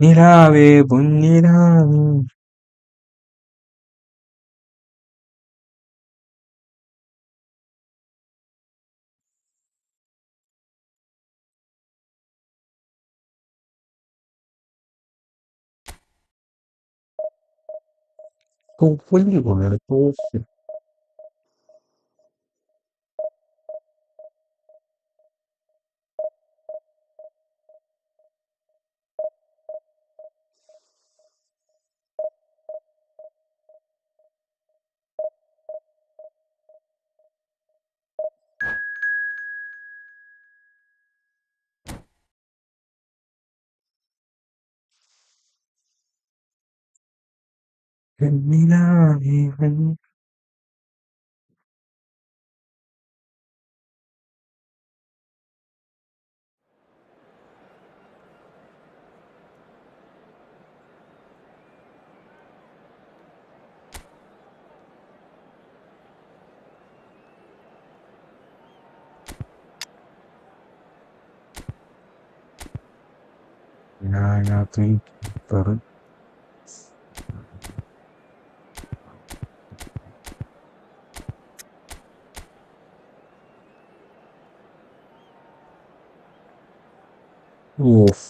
നിലാവേ പൊന്നിലാവേ. തോൽവി കൊള്ളാം തോൽവി. നിലാവേ പൊന്നി- ഞാനത് കീപ്പറ്. ഓഫ്,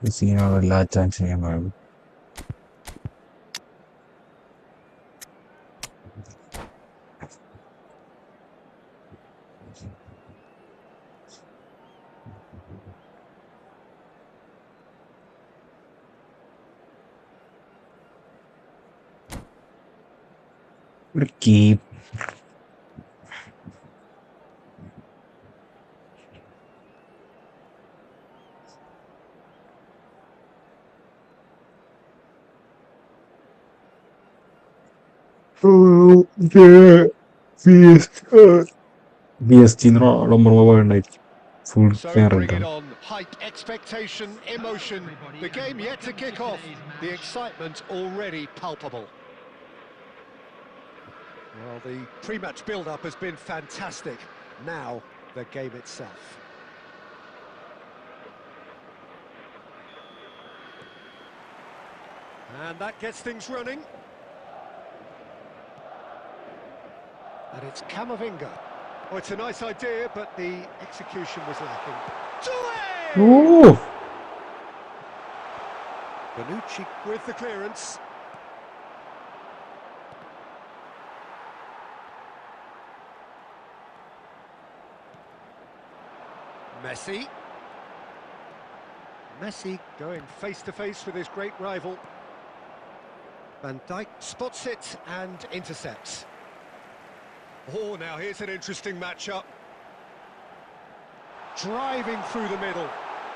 സീനോട് എല്ലാ ചാൻസും ഞാൻ കാണും. ഒരു കീപ്പ് BST നമ്പർ ഉണ്ടായിരിക്കും. Full So clear bring it ആയിട്ടാണ്. on. Hype, expectation, emotion. The game yet to kick off. The excitement already palpable. Well, the pre-match build-up has been fantastic. Now, the game itself. And that gets things running. And it's Camavinga. Oh, it's a nice idea, but the execution was lacking. Oh, Bonucci with the clearance. Messi. Messi going face-to-face with his great rival. Van Dijk spots it and intercepts. Oh, now here's an interesting matchup. Driving through the middle.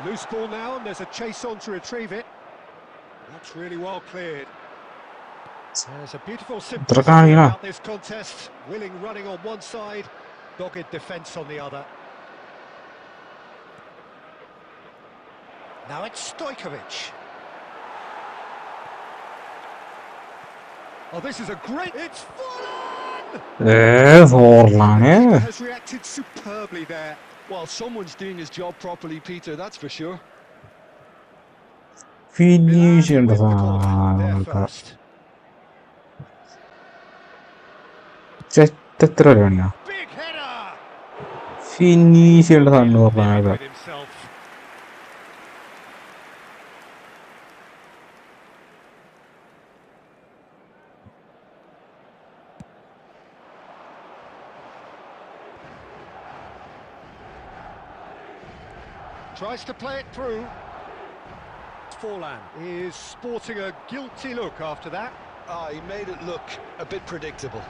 Loose ball now, and there's a chase on to retrieve it. That's really well cleared. There's a beautiful simplicity about this contest. Willing running on one side, dogged defence on the other. Now it's Stojkovic. Oh, this is a great... It's ഫോറിലാണ്. has reacted superbly there. Well, someone's doing his job properly, Peter, that's for sure. Finish Milan ചെയ്യേണ്ട win the corner. They're സാധനങ്ങളൊക്കെ first. എത്ര രൂപയാ Big header. Finish ചെയ്യേണ്ട സാധനം There പറഞ്ഞാൽ? with himself. Tries to play it through. Forlan is sporting a guilty look after that. He made it look a bit predictable.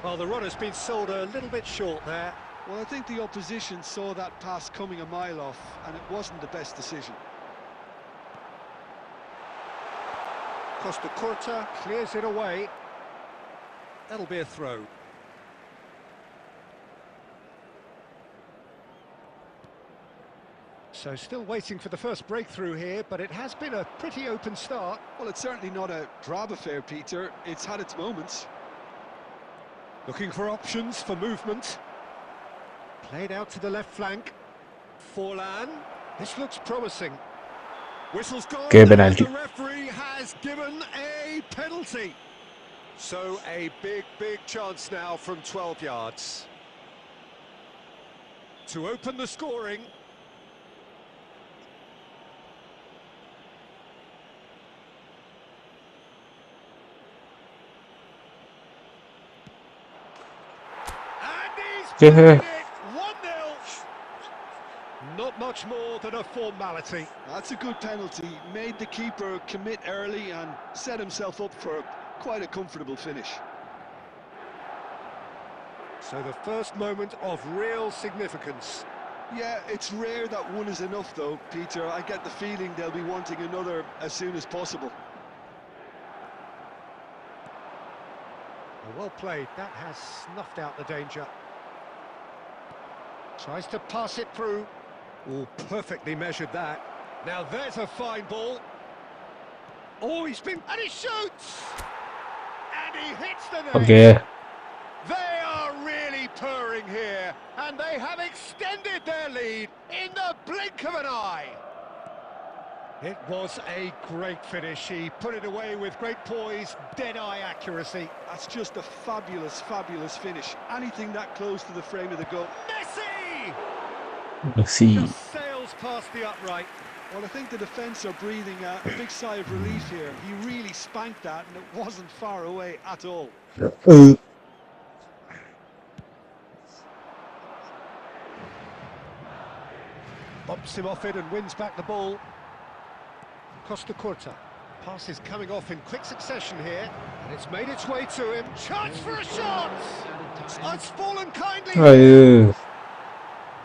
Well, the run has been sold a little bit short there. Well, I think the opposition saw that pass coming a mile off, and it wasn't the best decision. Costa Curta clears it away. That'll be a throw. So still waiting for the first breakthrough here, but it has been a pretty open start. Well, it's certainly not a drab affair, Peter. It's had its moments. Looking for options for movement. Played out to the left flank. Forlan. This looks promising. Whistle's gone, Okay, and penalty. the referee has given a penalty. So a big chance now from 12 yards. To open the scoring. And he's Yeah. played it 1-0. Not much more than a formality. That's a good penalty. Made the keeper commit early and set himself up for quite a comfortable finish. So the first moment of real significance. Yeah, it's rare that one is enough though, Peter. I get the feeling they'll be wanting another as soon as possible. Well played, that has snuffed out the danger. Tries to pass it through. Oh, perfectly measured that. Now there's a fine ball. Oh, and he shoots! And he hits the net! Okay. They are really purring here, and they have extended their lead in the blink of an eye. It was a great finish. He put it away with great poise, dead-eye accuracy. That's just a fabulous finish. Anything that close to the frame of the goal. Messi! Let's see. Just sails past the upright. Well, I think the defence are breathing a big sigh of relief here. He really spanked that, and it wasn't far away at all. Bumps him off it and wins back the ball. Costa Curta. Pass is coming off in quick succession here, and it's made its way to him. Chance for a shot! It's fallen kindly.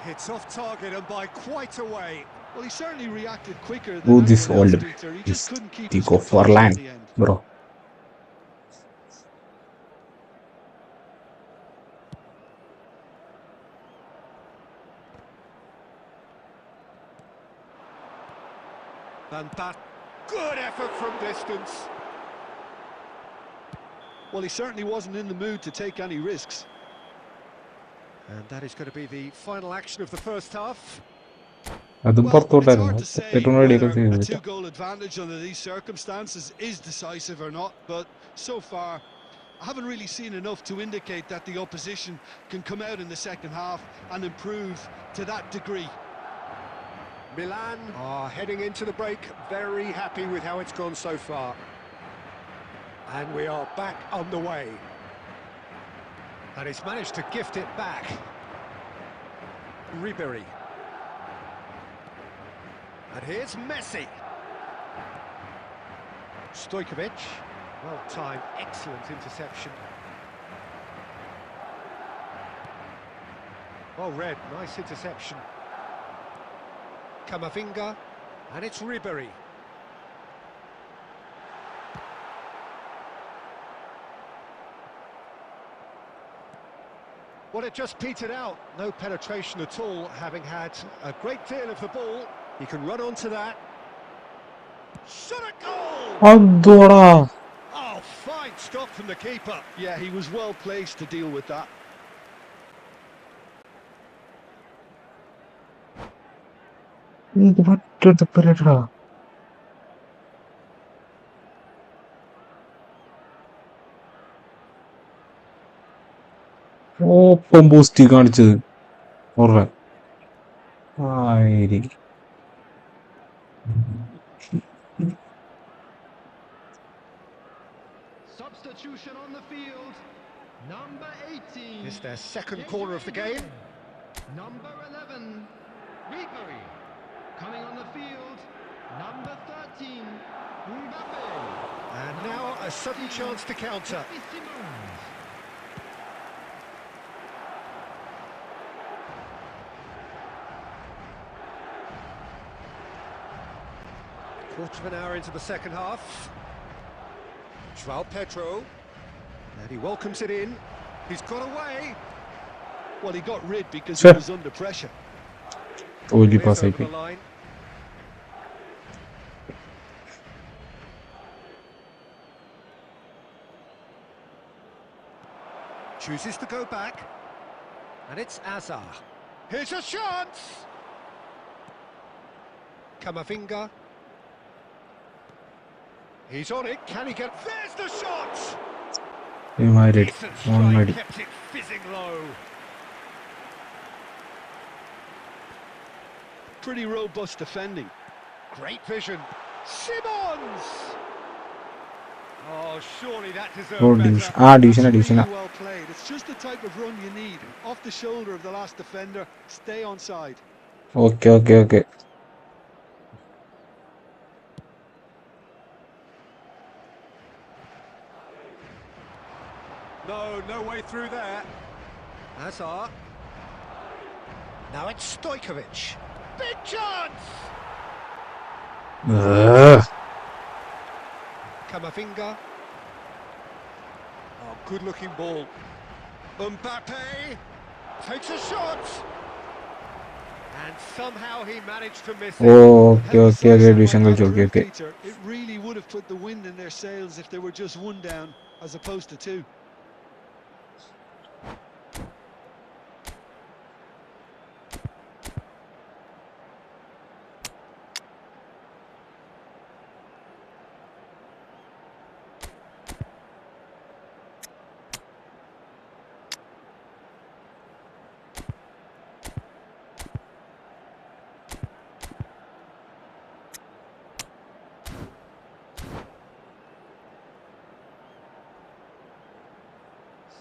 It's off target and by quite a way. Well, he certainly reacted quicker Who than this anyone else, old Peter. He just couldn't keep his Tico composure Forlan, in the end. bro. And that good effort from distance. Well, he certainly wasn't in the mood to take any risks. And that is going to be the final action of the first half. അതും Well, it's പുറത്തോട്ടായിരുന്നു hard to say പെട്ടെന്ന് whether അടിയൊക്കെ a ചെയ്തിട്ട് two-goal advantage under these circumstances is decisive or not, but so far I haven't really seen enough to indicate that the opposition can come out in the second half and improve to that degree. Milan are heading into the break very happy with how it's gone so far. And we are back on the way. And he's managed to gift it back. Ribery. And here's Messi. Stojkovic. Well timed, excellent interception. Well read, nice interception. Camavinga, and it's Ribery. Well, it just petered out. No penetration at all, having had a great deal of the ball. He can run onto that. Shot a goal! അതോടാ Oh, fine stop from the keeper. Yeah, he was well placed to deal with that. ഇത് മറ്റൊരു പരിപാടിടാ ഓപ്പം boost കാണിച്ചത് ഓർമ്മ ആയിരിക്കും Substitution on the field. Number 18. It's their second corner of the game. Number 11. Ribery. Coming on the field. Number 13. Mbappe. And now a sudden chance to counter. Quarter of an hour into the second half. João Pedro. And he welcomes it in. He's got away. Well, he got rid because Sure. he was under pressure. തോൽവി Clears pass over ആയിപ്പോയി the line. Chooses to go back. And it's Azar. Here's a chance! Kamavinga. He's on it. Can he get? There's the shot. Married. Decent On strike, ready. kept it fizzing low. Pretty robust defending. Great vision. Simmons. Oh, surely that Oh, deserved division. better. Division. That's Division. really well played. It's just the type of run you need. Off the shoulder of the last defender, stay on side. Okay, okay, okay. No way through there. Hazard. Now it's Stojkovic. Big chance. Kamavinga. Oh, good-looking ball. Mbappe takes a shot. And somehow he managed to miss it. Okay, Help okay, okay. decisive by Division that okay, group, okay. Peter. It really would have put the wind in their sails if they were just one down as opposed to two.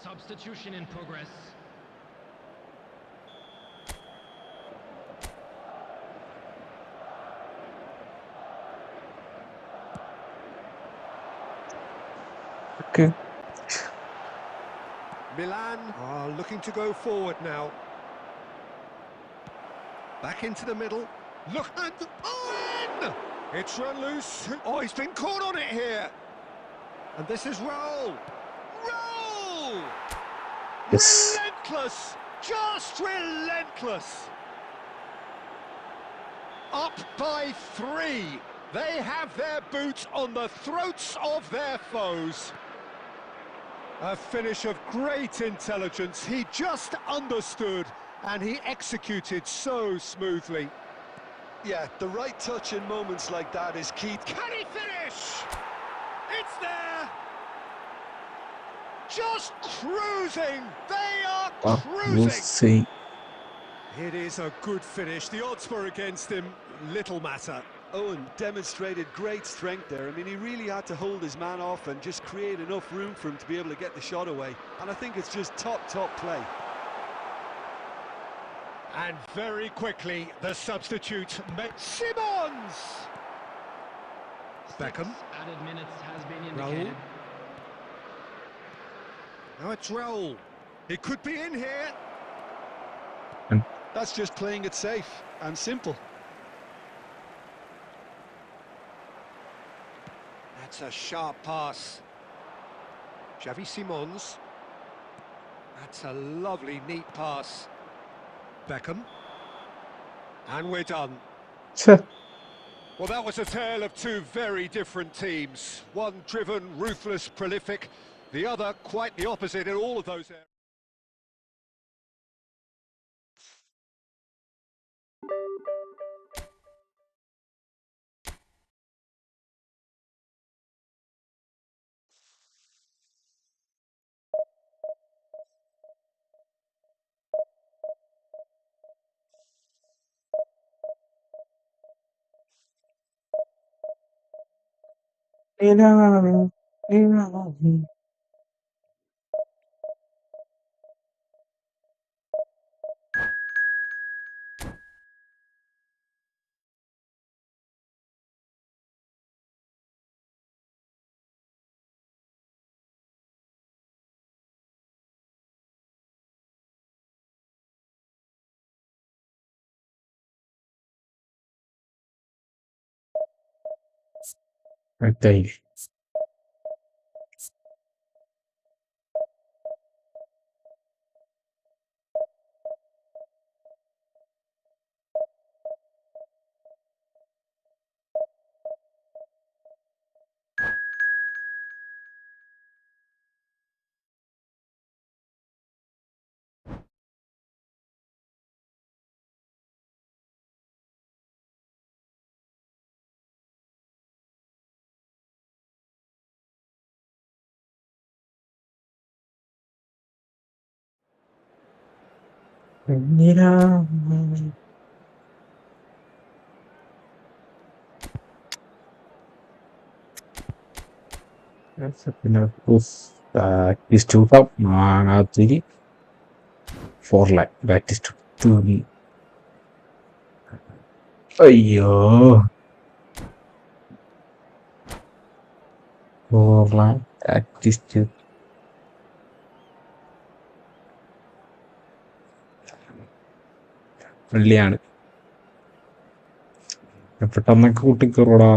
Substitution in progress. Okay. Milan are looking to go forward now. Back into the middle. Look and in! It's run loose. Oh, he's been caught on it here. And this is Raul. Raul! Yes. Relentless! Just relentless! Up by 3. They have their boots on the throats of their foes. A finish of great intelligence. He just understood and he executed so smoothly. Yeah, the right touch in moments like that is key. Can he finish? It's there! Just cruising! They are We'll cruising! see. It is a good finish. The odds were against him. Little matter. Owen demonstrated great strength there. I mean, he really had to hold his man off and just create enough room for him to be able to get the shot away. And I think it's just top play. And very quickly, the substitute, Simmons! Beckham. Added minutes has been Raul. indicated. Now it's Raul. He could be in here. That's just playing it safe and simple. That's a sharp pass. Xavi Simons. That's a lovely, neat pass. Beckham. And we're done. Well, that was a tale of two very different teams. One driven, ruthless, prolific. The other quite the opposite in all of those areas. Okay. എന്തിനാ? പിന്നെ practice ടു മാങ്ങാത്തിരി 4 lakh practice ടു അയ്യോ 4 lakh practice to വെള്ളിയാണ് പെട്ടെന്നൊക്കെ കൂട്ടിക്കയറൂടാ.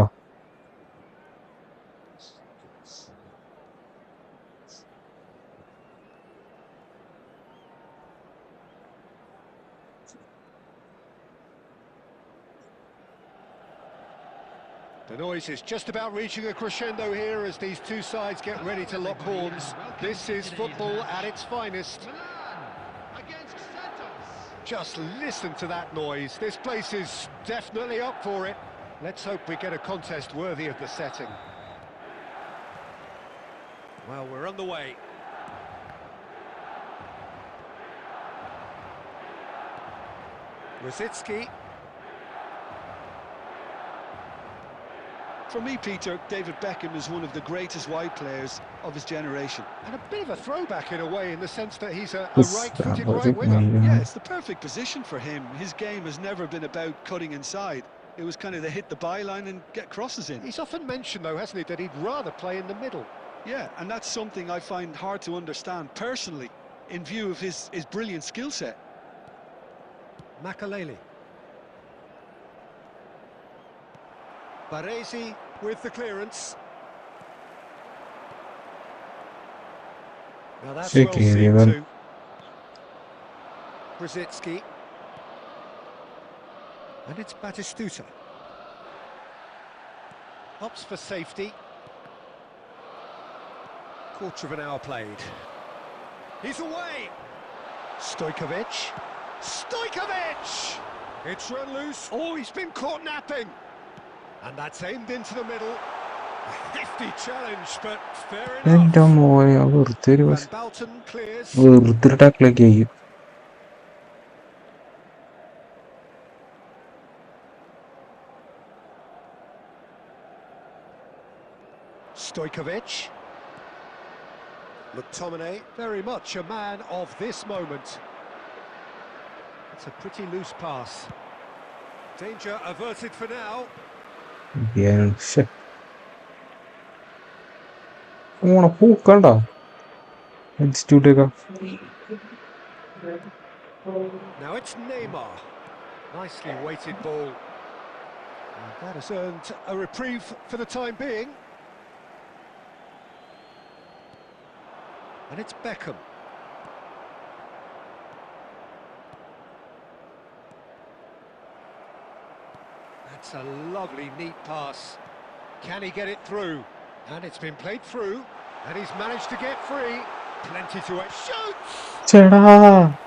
The noise is just about reaching a crescendo here as these two sides get ready to lock horns. This is football at its finest. Against Santos. Just listen to that noise. This place is definitely up for it. Let's hope we get a contest worthy of the setting. Well, we're on the way. Rosicki. For me, Peter, David Beckham is one of the greatest wide players of his generation. And a bit of a throwback in a way, in the sense that he's a Yes, right-footed was right it winger. my- Yeah, it's the perfect position for him. His game has never been about cutting inside. It was kind of the hit the byline and get crosses in. He's often mentioned, though, hasn't he, that he'd rather play in the middle. Yeah, and that's something I find hard to understand personally, in view of his brilliant skill set. Makaleli. Baresi with the clearance. Now that's Check well here, seen Ivan. too. Brzezinski. And it's Batistuta. Opts for safety. Quarter of an hour played. He's away! Stojkovic. Stojkovic! It's run loose. Oh, he's been caught napping. And that's aimed into the middle. A hefty challenge, but fair എന്റെ enough. മോനെ വെറുതെ Van Balten clears. വെറുതെ ടാക്കിലേക്ക് ചെയ്യും. Stojkovic. McTominay, very much a man of this moment. It's a pretty loose pass. Danger averted for now. ഓണ പൂക്കണ്ട ഇൻസ്റ്റിറ്റ്യൂട്ടേക്കാ. Now it's Neymar. Nicely weighted ball. And that has earned a reprieve for the time being. And it's Beckham. That's a lovely, neat pass. Can he get it through? And it's been played through, and he's managed to get free. Plenty to it. Shoots! ചേടാ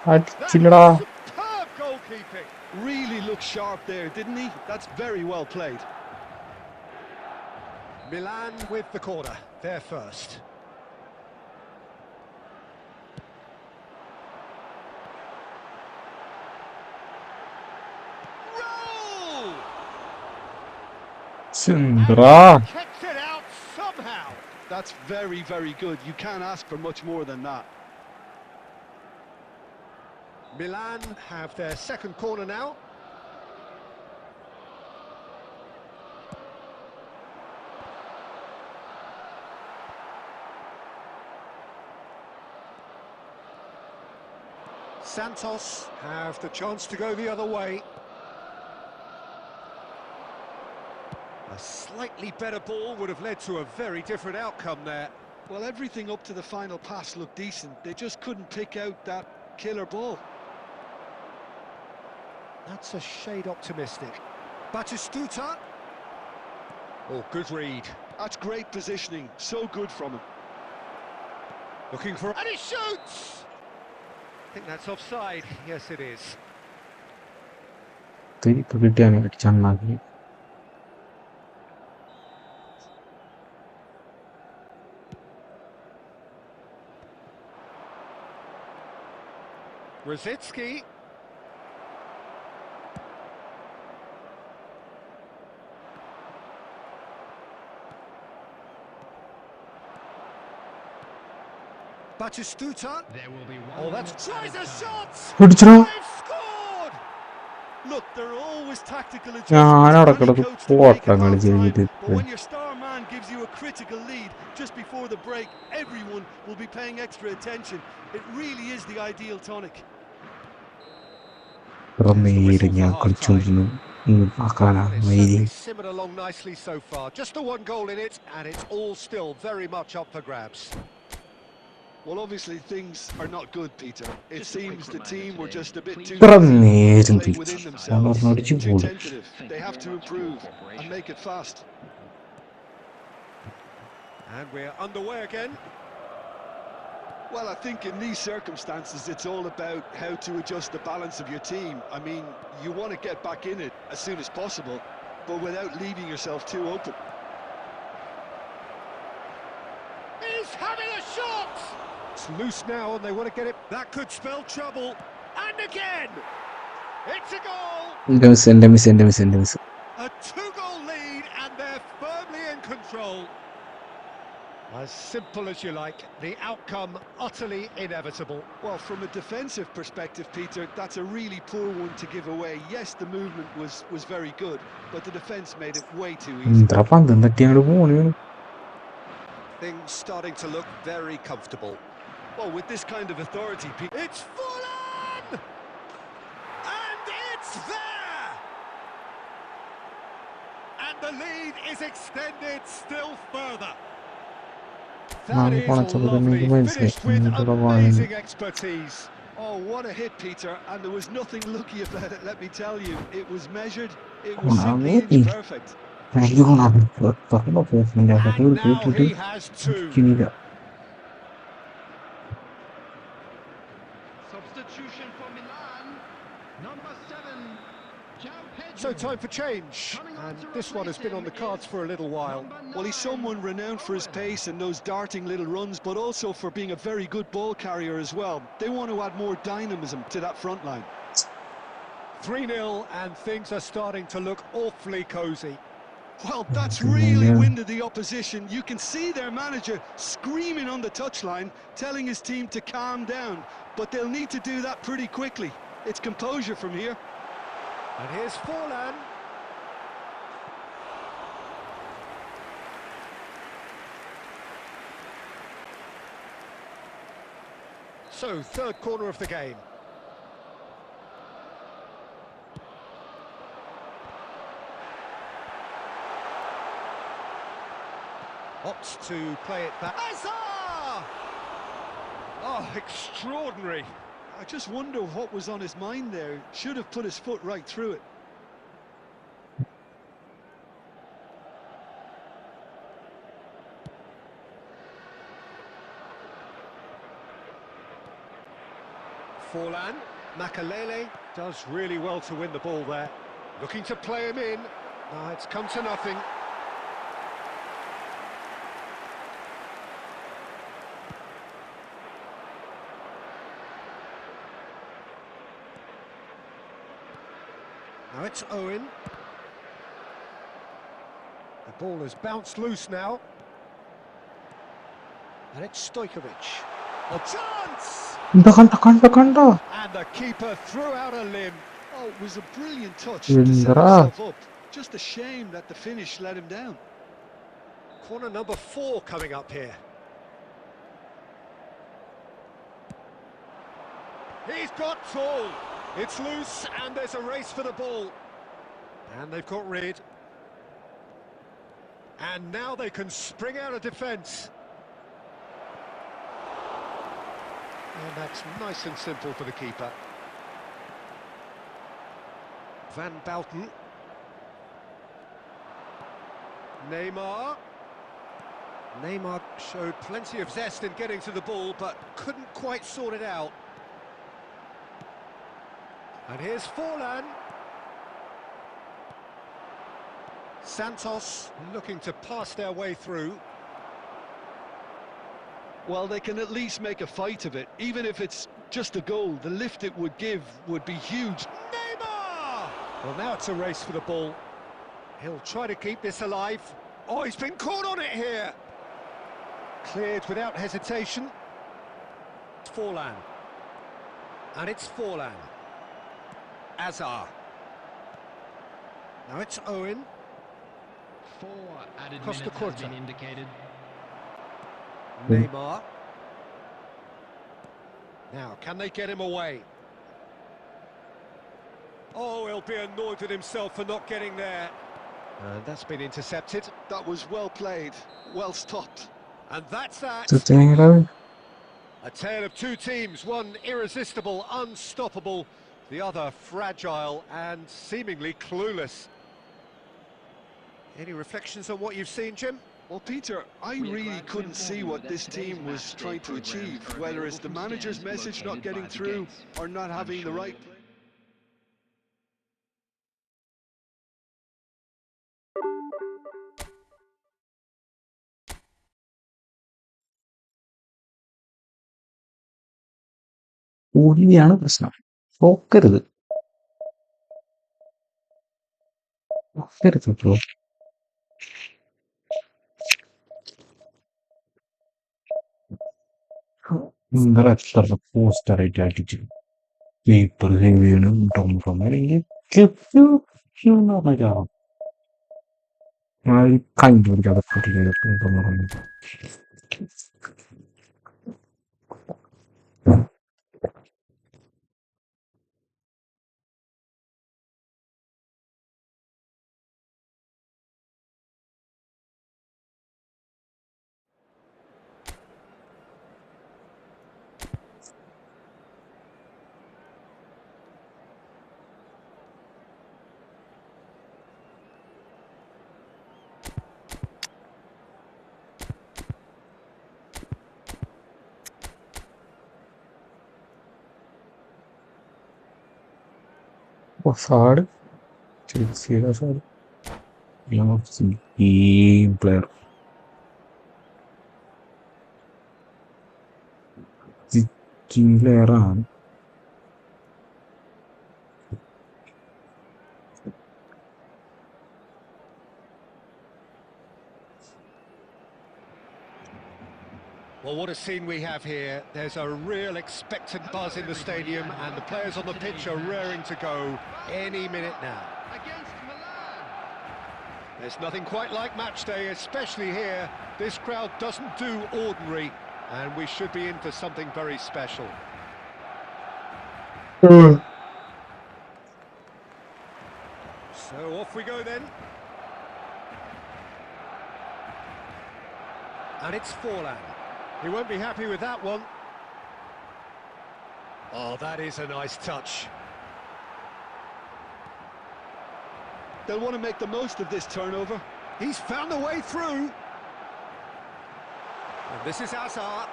That's അടിച്ചില്ലടാ. superb goalkeeping. Really looked sharp there, didn't he? That's very well played. Milan with the corner. They're first. Roll! സുന്ദറാ. Kicks it out somehow. That's very, very good. You can't ask for much more than that. Milan have their second corner now. Santos have the chance to go the other way. A slightly better ball would have led to a very different outcome there. Well, everything up to the final pass looked decent. They just couldn't pick out that killer ball. That's a shade optimistic. Batistuta. Oh, good read. That's great positioning. So good from him. Looking for... And he shoots! I think that's offside. Yes, it is. ഇപ്പൊ കിട്ടിയാണ് അടിച്ചണ്ണാക്കി. Rosicki. Batistuta. There will be Oh, one. that's tries a shot. പിടിച്ചോ They've scored. Look, there are always tactical ഞാൻ adjustments അവിടെ any കിടന്ന് coach can make at പോട്ടങ്ങൾ half-time, ചെയ്തിട്ട് but when your star man gives you a critical lead just before the break, everyone will be paying extra attention. It really is the ideal tonic. നേരെ ഞാൻ കളിച്ചോണ്ടിരുന്നു ആക്കാനാ Well, it's വൈരി certainly simmered along nicely so far. Just the one goal in it, and it's all still very much up for grabs. Well, obviously things are not good, Peter. It seems the team were just a bit too ഇത്ര busy നേരം playing within തിരിച്ചു themselves, അടിച്ചു too പോലും tentative. They have to improve and make it fast. And we're underway again. Well, I think in these circumstances, it's all about how to adjust the balance of your team. I mean, you want to get back in it as soon as possible, but without leaving yourself too open. He's having a shot! It's loose now and they want to get it. That could spell trouble. And again! It's a goal! എന്റെ miss A two-goal lead and they're firmly in control. As simple as you like, the outcome utterly inevitable. Well, from a defensive perspective, Peter, that's a really poor one to give away. Yes, the movement was very good, but the defence made it way too easy. ഇത്ര പന്തും തട്ടി അങ്ങോട്ട് പോണു Things starting to look very comfortable. Well, with this kind of authority, Peter... It's full on! And it's there! And the lead is extended still further. That is lovely, finished with amazing expertise. Oh, what a hit, Peter, and there was nothing lucky about it, let me tell you. It was measured, it was simply inch perfect. And now he has two. Substitution for Milan. Number 7. So time for change, and this one has been on the cards for a little while. Well, he's someone renowned for his pace and those darting little runs, but also for being a very good ball carrier as well. They want to add more dynamism to that front line. 3-0, and things are starting to look awfully cosy. Well, that's really winded the opposition. You can see their manager screaming on the touchline, telling his team to calm down, but they'll need to do that pretty quickly. It's composure from here. And here's Forlan. So, third corner of the game. Opts to play it back. Hazard! Oh, extraordinary. I just wonder what was on his mind there. Should have put his foot right through it. Forlan, Makalele does really well to win the ball there. Looking to play him in. It's come to nothing. Now it's Owen. The ball has bounced loose now. And it's Stojkovic. A chance! And the keeper threw out a limb. Oh, it was a brilliant touch to set himself up. Just a shame that the finish let him down. Corner number 4 coming up here. He's got tall. It's loose and there's a race for the ball. And they've got rid. And now they can spring out of defence. And that's nice and simple for the keeper. Van Bouten. Neymar. Neymar showed plenty of zest in getting to the ball, but couldn't quite sort it out. And here's Forlan. Santos looking to pass their way through. Well, they can at least make a fight of it. Even if it's just a goal, the lift it would give would be huge. Neymar! Well, now it's a race for the ball. He'll try to keep this alive. Oh, he's been caught on it here. Cleared without hesitation. Forlan. And it's Forlan. Azar. Now it's Owen. 4 added Costa minutes has Curta. been indicated. Neymar. Now, can they get him away? Oh, he'll be annoyed at himself for not getting there. And that's been intercepted. That was well played, well stopped. And that's that. Sustainable. A tale of two teams, one irresistible, unstoppable, the other fragile and seemingly clueless. Any reflections on what you've seen, Jim? Well, Peter, I really couldn't see what this team was trying to achieve, whether it's the manager's message not getting through or not having the right play. ഓടിയാണ് പ്രശ്നം. പോക്കരുത് bro. ഇന്നലെ എത്ര പോസ്റ്ററായിട്ട് അടിച്ചു paper ഹെവിയാണ് Tom അല്ലെങ്കിൽ കണ്ടുപിടിക്കാതെ പറഞ്ഞു. Offside. Chelsea offside. Game player. Team player ആണ്. Well, what a scene we have here. There's a real expectant buzz in the stadium and the players on the pitch are raring to go any minute now. Against Milan. There's nothing quite like match day, especially here. This crowd doesn't do ordinary and we should be in for something very special. So off we go then. And it's Forlan. He won't be happy with that one. Oh, that is a nice touch. They'll want to make the most of this turnover. He's found a way through. And this is Azar.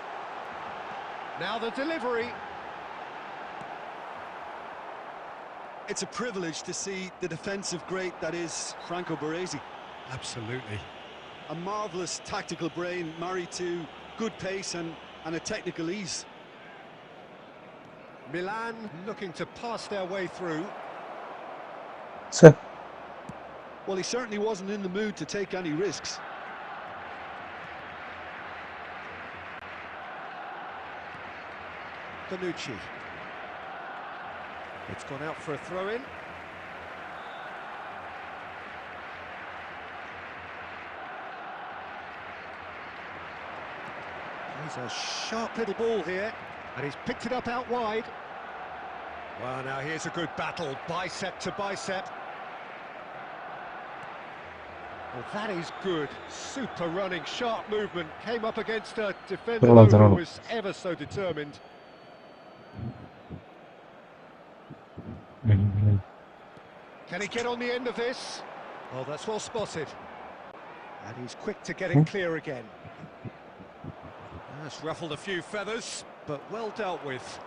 Now the delivery. It's a privilege to see the defensive great that is Franco Baresi. Absolutely. A marvellous tactical brain married to good pace and a technical ease. Milan looking to pass their way through. So, Well, he certainly wasn't in the mood to take any risks. Bonucci. It's gone out for a throw-in. He's a sharp little ball here, and he's picked it up out wide. Well, now here's a good battle, bicep to bicep. Well, that is good. Super running, sharp movement. Came up against a defender who was ever so determined. Can he get on the end of this? Oh, that's well spotted. And he's quick to get it clear again. That's ruffled a few feathers, but well dealt with.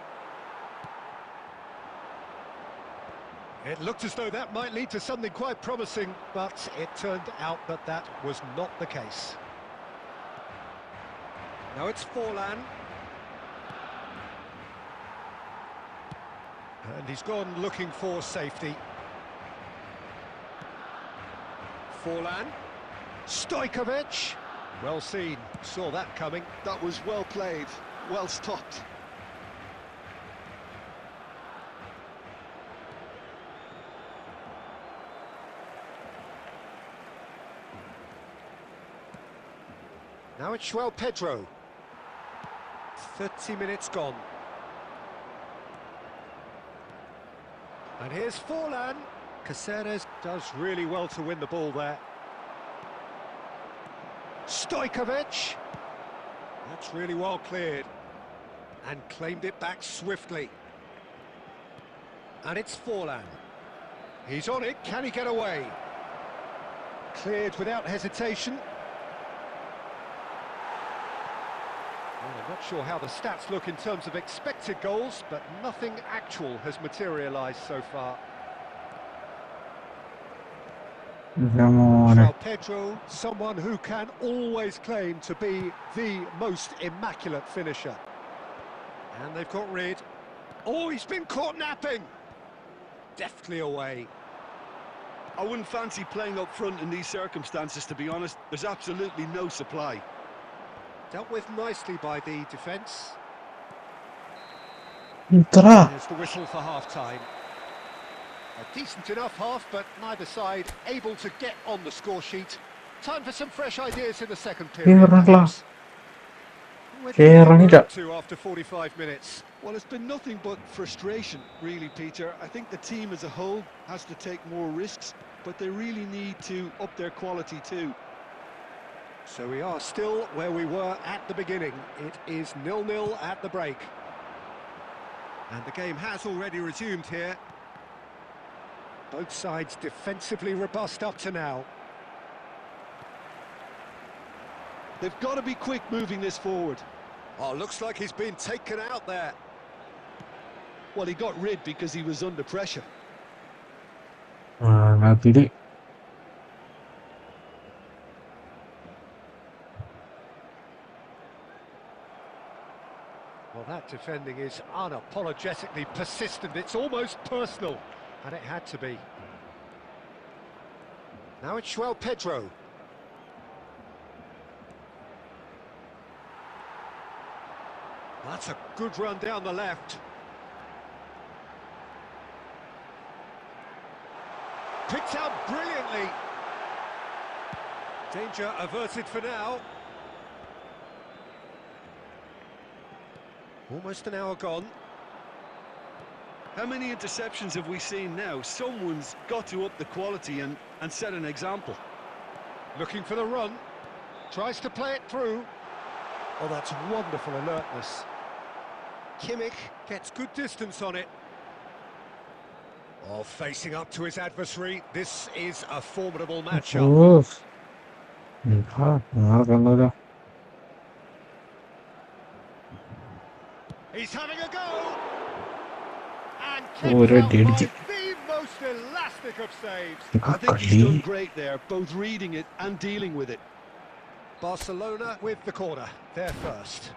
It looked as though that might lead to something quite promising, but it turned out that that was not the case. Now it's Forlan. And he's gone looking for safety. Forlan. Stojkovic. Well seen. Saw that coming. That was well played, well stopped. Now it's Pedro. 30 minutes gone. And here's Forlan. Caceres does really well to win the ball there. Stojkovic. That's really well cleared. And claimed it back swiftly. And it's Forlan. He's on it, can he get away? Cleared without hesitation. Well, I'm not sure how the stats look in terms of expected goals, but nothing actual has materialised so far. Ramone. Pedro, someone who can always claim to be the most immaculate finisher. And they've got rid. Oh, he's been caught napping. Deftly away. I wouldn't fancy playing up front in these circumstances, to be honest. There's absolutely no supply. Dealt with nicely by the defence. Entra. There's the whistle for half-time. A decent enough half, but neither side able to get on the score sheet. Time for some fresh ideas in the second period. Where did they get to after 45 minutes? Well, it's been nothing but frustration, really, Peter. I think the team as a whole has to take more risks, but they really need to up their quality too. So we are still where we were at the beginning. It is 0-0 at the break. And the game has already resumed here. Both sides defensively robust up to now. They've got to be quick moving this forward. Oh, looks like he's been taken out there. Well, he got rid because he was under pressure. Napili. Well, that defending is unapologetically persistent. It's almost personal, and it had to be. Now it's Pedro. That's a good run down the left. Picked out brilliantly. Danger averted for now. Almost an hour gone. How many interceptions have we seen now? Someone's got to up the quality and set an example. Looking for the run. Tries to play it through. Oh, that's wonderful alertness. Kimmich gets good distance on it. Oh, facing up to his adversary. This is a formidable matchup. He's having a go! And kept out by the most elastic of saves. I think he's done great there, both reading it and dealing with it. Barcelona with the corner, they're first.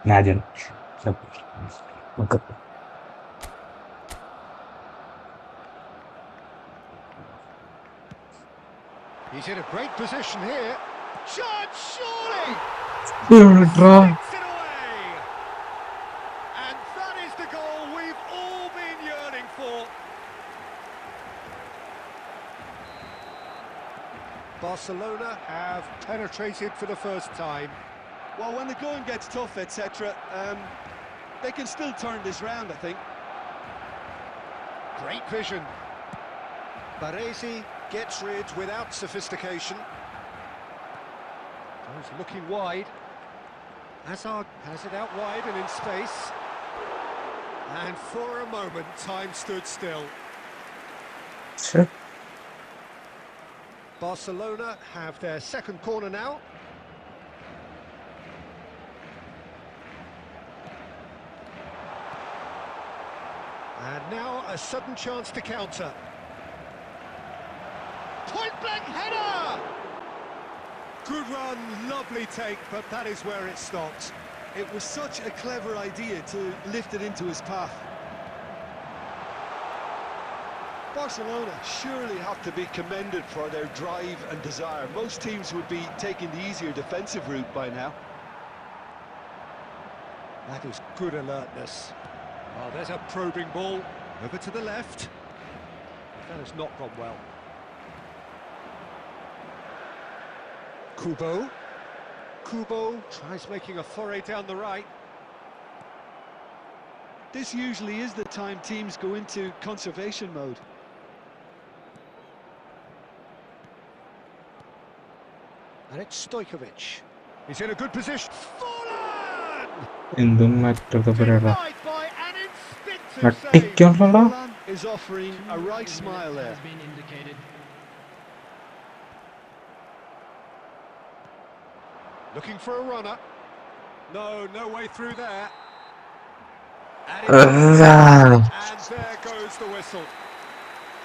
Najan. He's in a great position here. Shot, surely! Draw. Takes it away! And that is the goal we've all been yearning for. Barcelona have penetrated for the first time. Well, when the going gets tough, etc., they can still turn this round, I think. Great vision. Baresi gets rid without sophistication. He's looking wide. Hazard has it out wide and in space. And for a moment, time stood still. Sure. Barcelona have their second corner now. And now a sudden chance to counter. Point-blank header! Good run, lovely take, but that is where it stopped. It was such a clever idea to lift it into his path. Barcelona surely have to be commended for their drive and desire. Most teams would be taking the easier defensive route by now. That is good alertness. Oh, there's a probing ball. Over to the left. That has not gone well. Kubo. Kubo tries making a foray down the right. This usually is the time teams go into conservation mode. And it's Stojkovic. He's in a good position. Fallen! എന്തും മറ്റൊക്കെ പറയടാ Denied by an instinctive save. നട്ടിക്കോളടാ. Forlan is offering a right smile there. Has been indicated. Looking for a runner. No way through there. And there goes the whistle.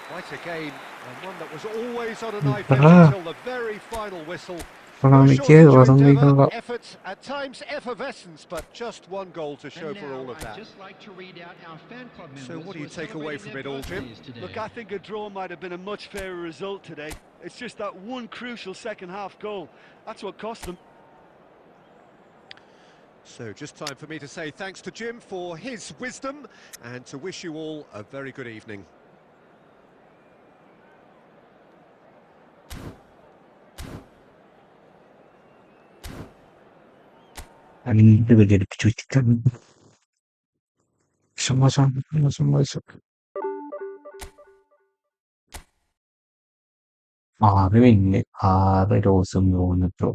Quite a game, and one that was always on a knife edge until the very final whistle. No shortage of endeavour, effort, at times effervescence, but just one goal to show for all of that. I'd just like to read out our fan club members. So what do you take away from it all, Jim? Look, I think a draw might have been a much fairer result today. It's just that one crucial second half goal. That's what cost them. So just time for me to say thanks to Jim for his wisdom and to wish you all a very good evening. രണ്ട് പേരടിപ്പിച്ചു വെച്ചിട്ടുണ്ട് സമാസം 6 minute 6 റോസും 3 throw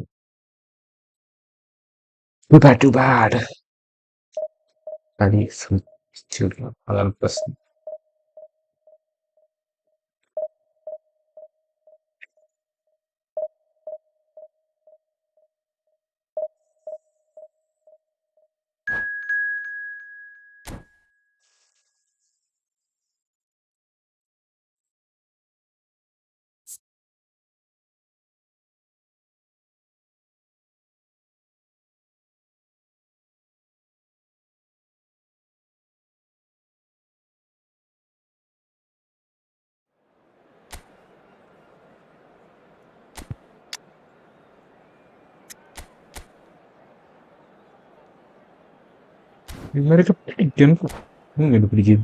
too bad കളി switch അതാണ് പ്രശ്നം ഇവരൊക്കെ പിടിക്കണം ഇങ്ങനെ പിടിക്കും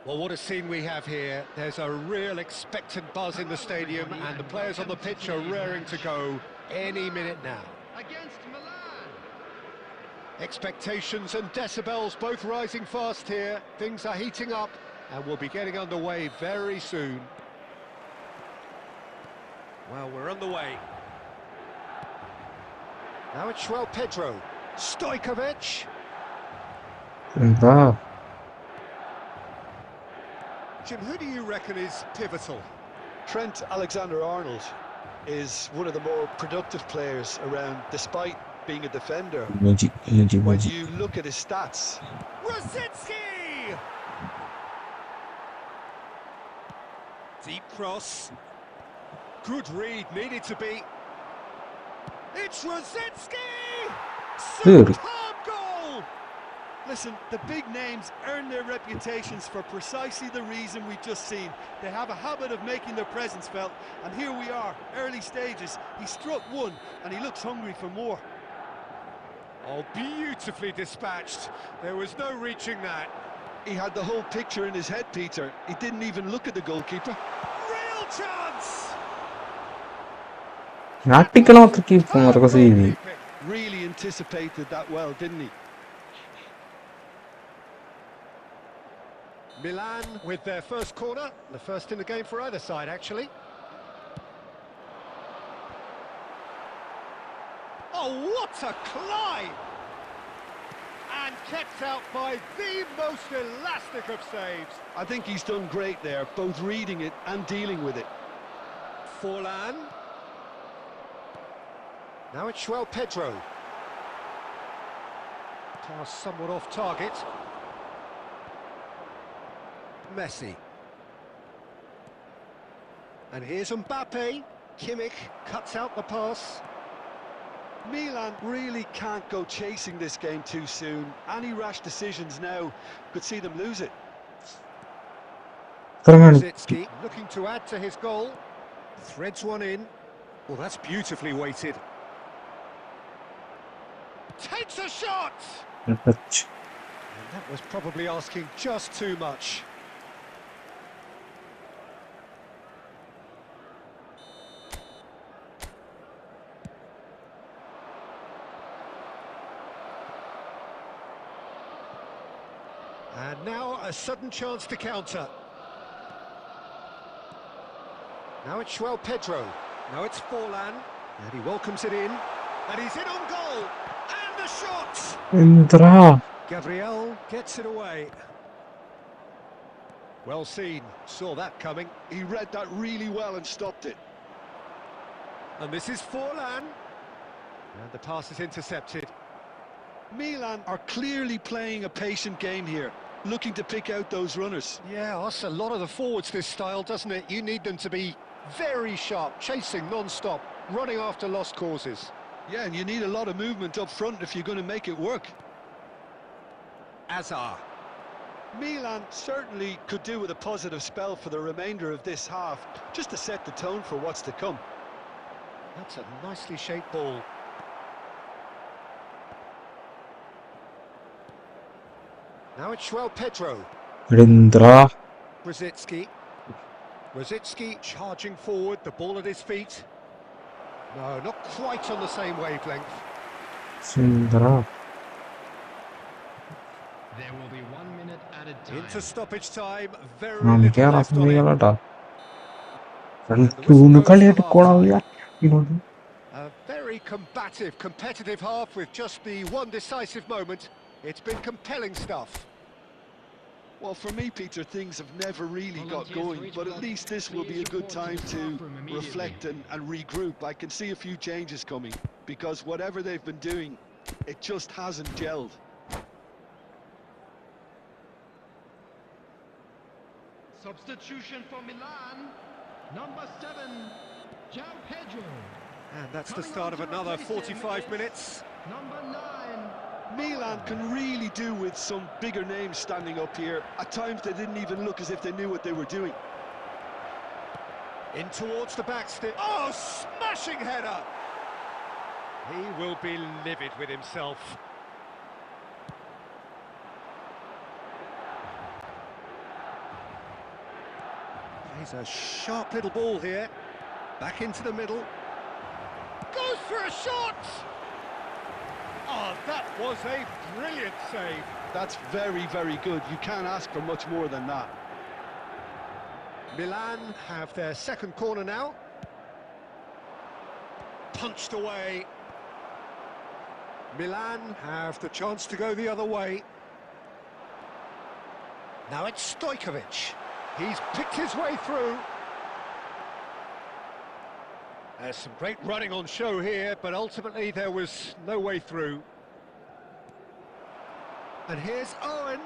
Well, what a scene we have here. There's a real expectant buzz in the stadium and the players on the pitch are raring to go any minute now. Against Milan. Expectations and decibels both rising fast here. Things are heating up and we'll be getting underway very soon. Well, we're underway. Now it's João Pedro. Stojkovic. എന്താ Jim, who do you reckon is pivotal? Trent Alexander-Arnold is one of the more productive players around, despite being a defender. When you look at his stats. Rosicki! Deep cross. Good read, needed to be. It's Rosicki! Superb goal! Listen, the big names earn their reputations for precisely the reason we've just seen. They have a habit of making their presence felt, and here we are, early stages. He struck one, and he looks hungry for more. Oh, beautifully dispatched. There was no reaching that. He had the whole picture in his head, Peter. He didn't even look at the goalkeeper. Real chance! നാട്ടിക്കണം അത്രയ്ക്ക് അതൊക്കെ ചെയ്തി Really anticipated that well, didn't he? Milan with their first corner, the first in the game for either side, actually. Oh, what a climb! And kept out by the most elastic of saves. I think he's done great there, both reading it and dealing with it. Forlan. Now it's João Pedro. Pass somewhat off target. Messi. And here's Mbappe. Kimmich cuts out the pass. Milan really can't go chasing this game too soon. Any rash decisions now could see them lose it. Rosicki looking to add to his goal. Threads one in. Well, that's beautifully weighted. Takes a shot! And that was probably asking just too much. And now a sudden chance to counter. Now it's Pedro. Now it's Forlan. And he welcomes it in. And he's in on goal. And the shot! Indra. Gabriel gets it away. Well seen. Saw that coming. He read that really well and stopped it. And this is Forlan. And the pass is intercepted. Milan are clearly playing a patient game here, looking to pick out those runners. Yeah, that's a lot of the forwards, this style, doesn't it? You need them to be very sharp, chasing non-stop, running after lost causes. Yeah, and you need a lot of movement up front if you're going to make it work. Azar. Milan certainly could do with a positive spell for the remainder of this half, just to set the tone for what's to come. That's a nicely shaped ball. Now it's Pedro. Indra. Rosicki. Rosicki charging forward, the ball at his feet. No, not quite on the same wavelength. Indra. There will be 1 minute added time. Into stoppage time, very I'm little here left after on me it. galata. And the whistle goes for half-time. A very combative, competitive half with just the one decisive moment. It's been compelling stuff. Well, for me, Peter, things have never really got going, but at least this will be a good time to reflect and regroup. I can see a few changes coming, because whatever they've been doing, it just hasn't gelled. Substitution for Milan. Number 7, Pedro. And that's the start of another 45 minutes. Number 9. Milan can really do with some bigger names standing up here. At times they didn't even look as if they knew what they were doing. In towards the backstep. Oh, smashing header! He will be livid with himself. Plays a sharp little ball here. Back into the middle. Goes for a shot! Oh, that was a brilliant save. That's very, very good. You can't ask for much more than that. Milan have their second corner now. Punched away. Milan have the chance to go the other way. Now it's Stojkovic. He's picked his way through. There's some great running on show here, but ultimately there was no way through. And here's Owen.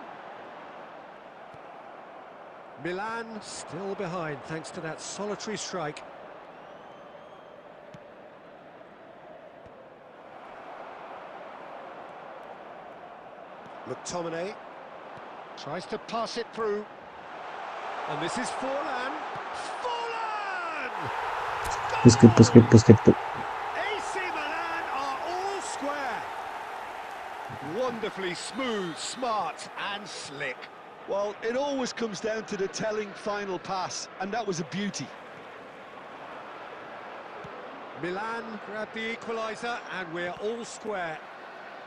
Milan still behind thanks to that solitary strike. McTominay tries to pass it through. And this is Forlan. Forlan! Skip. AC Milan are all square. Wonderfully smooth, smart and slick. Well, it always comes down to the telling final pass, and that was a beauty. Milan grab the equaliser and we're all square.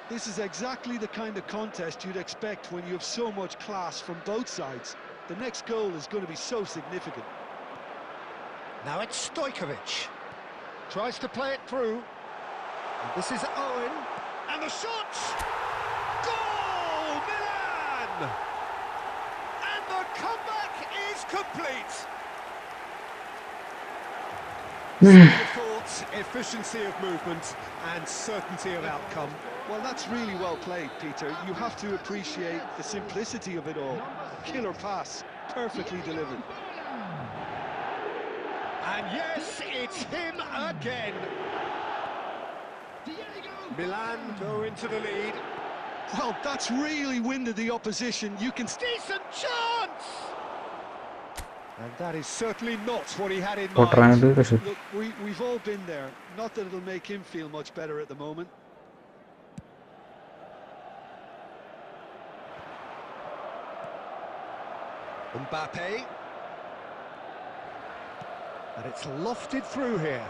This is exactly the kind of contest you'd expect when you have so much class from both sides. The next goal is going to be so significant. Now it's Stojkovic. Tries to play it through. And this is Owen. And the shot! Goal! Milan! And the comeback is complete. Speed of thought, efficiency of movement, and certainty of outcome. Well, that's really well played, Peter. You have to appreciate the simplicity of it all. Killer pass, perfectly delivered. And yes, it's him again. Milan go into the lead. Well, that's really winded the opposition. You can... Decent chance! And that is certainly not what he had in What trying mind. to do? Look, we've all been there. Not that it'll make him feel much better at the moment. Mbappe. And it's lofted through here.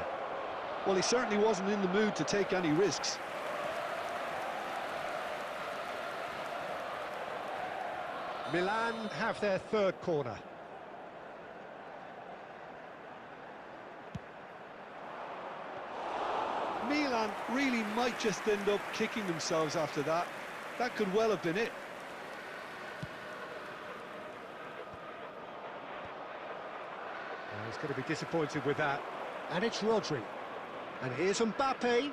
Well, he certainly wasn't in the mood to take any risks. Milan have their third corner. Milan really might just end up kicking themselves after that. That could well have been it. He's going to be disappointed with that. And it's Rodri. And here's Mbappe.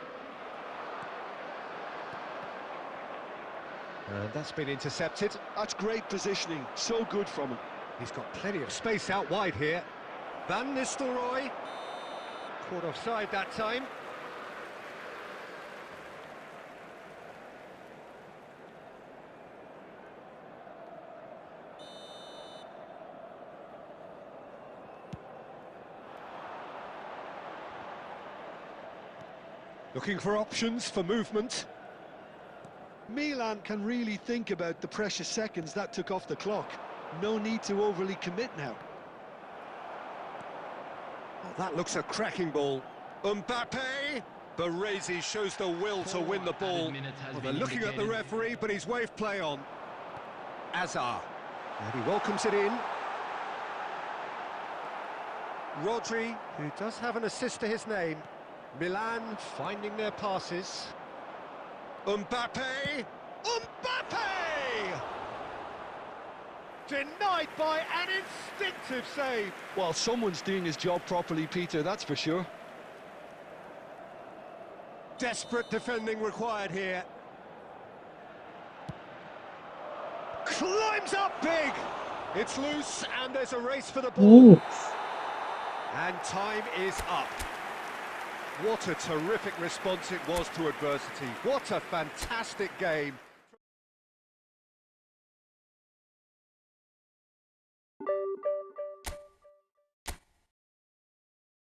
And that's been intercepted. That's great positioning. So good from him. He's got plenty of space out wide here. Van Nistelrooy. Caught offside that time. Looking for options for movement. Milan can really think about the precious seconds that took off the clock. No need to overly commit now. Oh, that looks a cracking ball. Mbappe! Baresi shows the will to win the ball. Well, they're looking at the referee, but he's waved play on. Azar. And he welcomes it in. Rodri, who does have an assist to his name. Milan finding their passes. Mbappe! Mbappe! Denied by an instinctive save. Well, someone's doing his job properly, Peter, that's for sure. Desperate defending required here. Climbs up big. It's loose and there's a race for the ball. Ooh. And time is up. What a terrific response it was to adversity. What a fantastic game.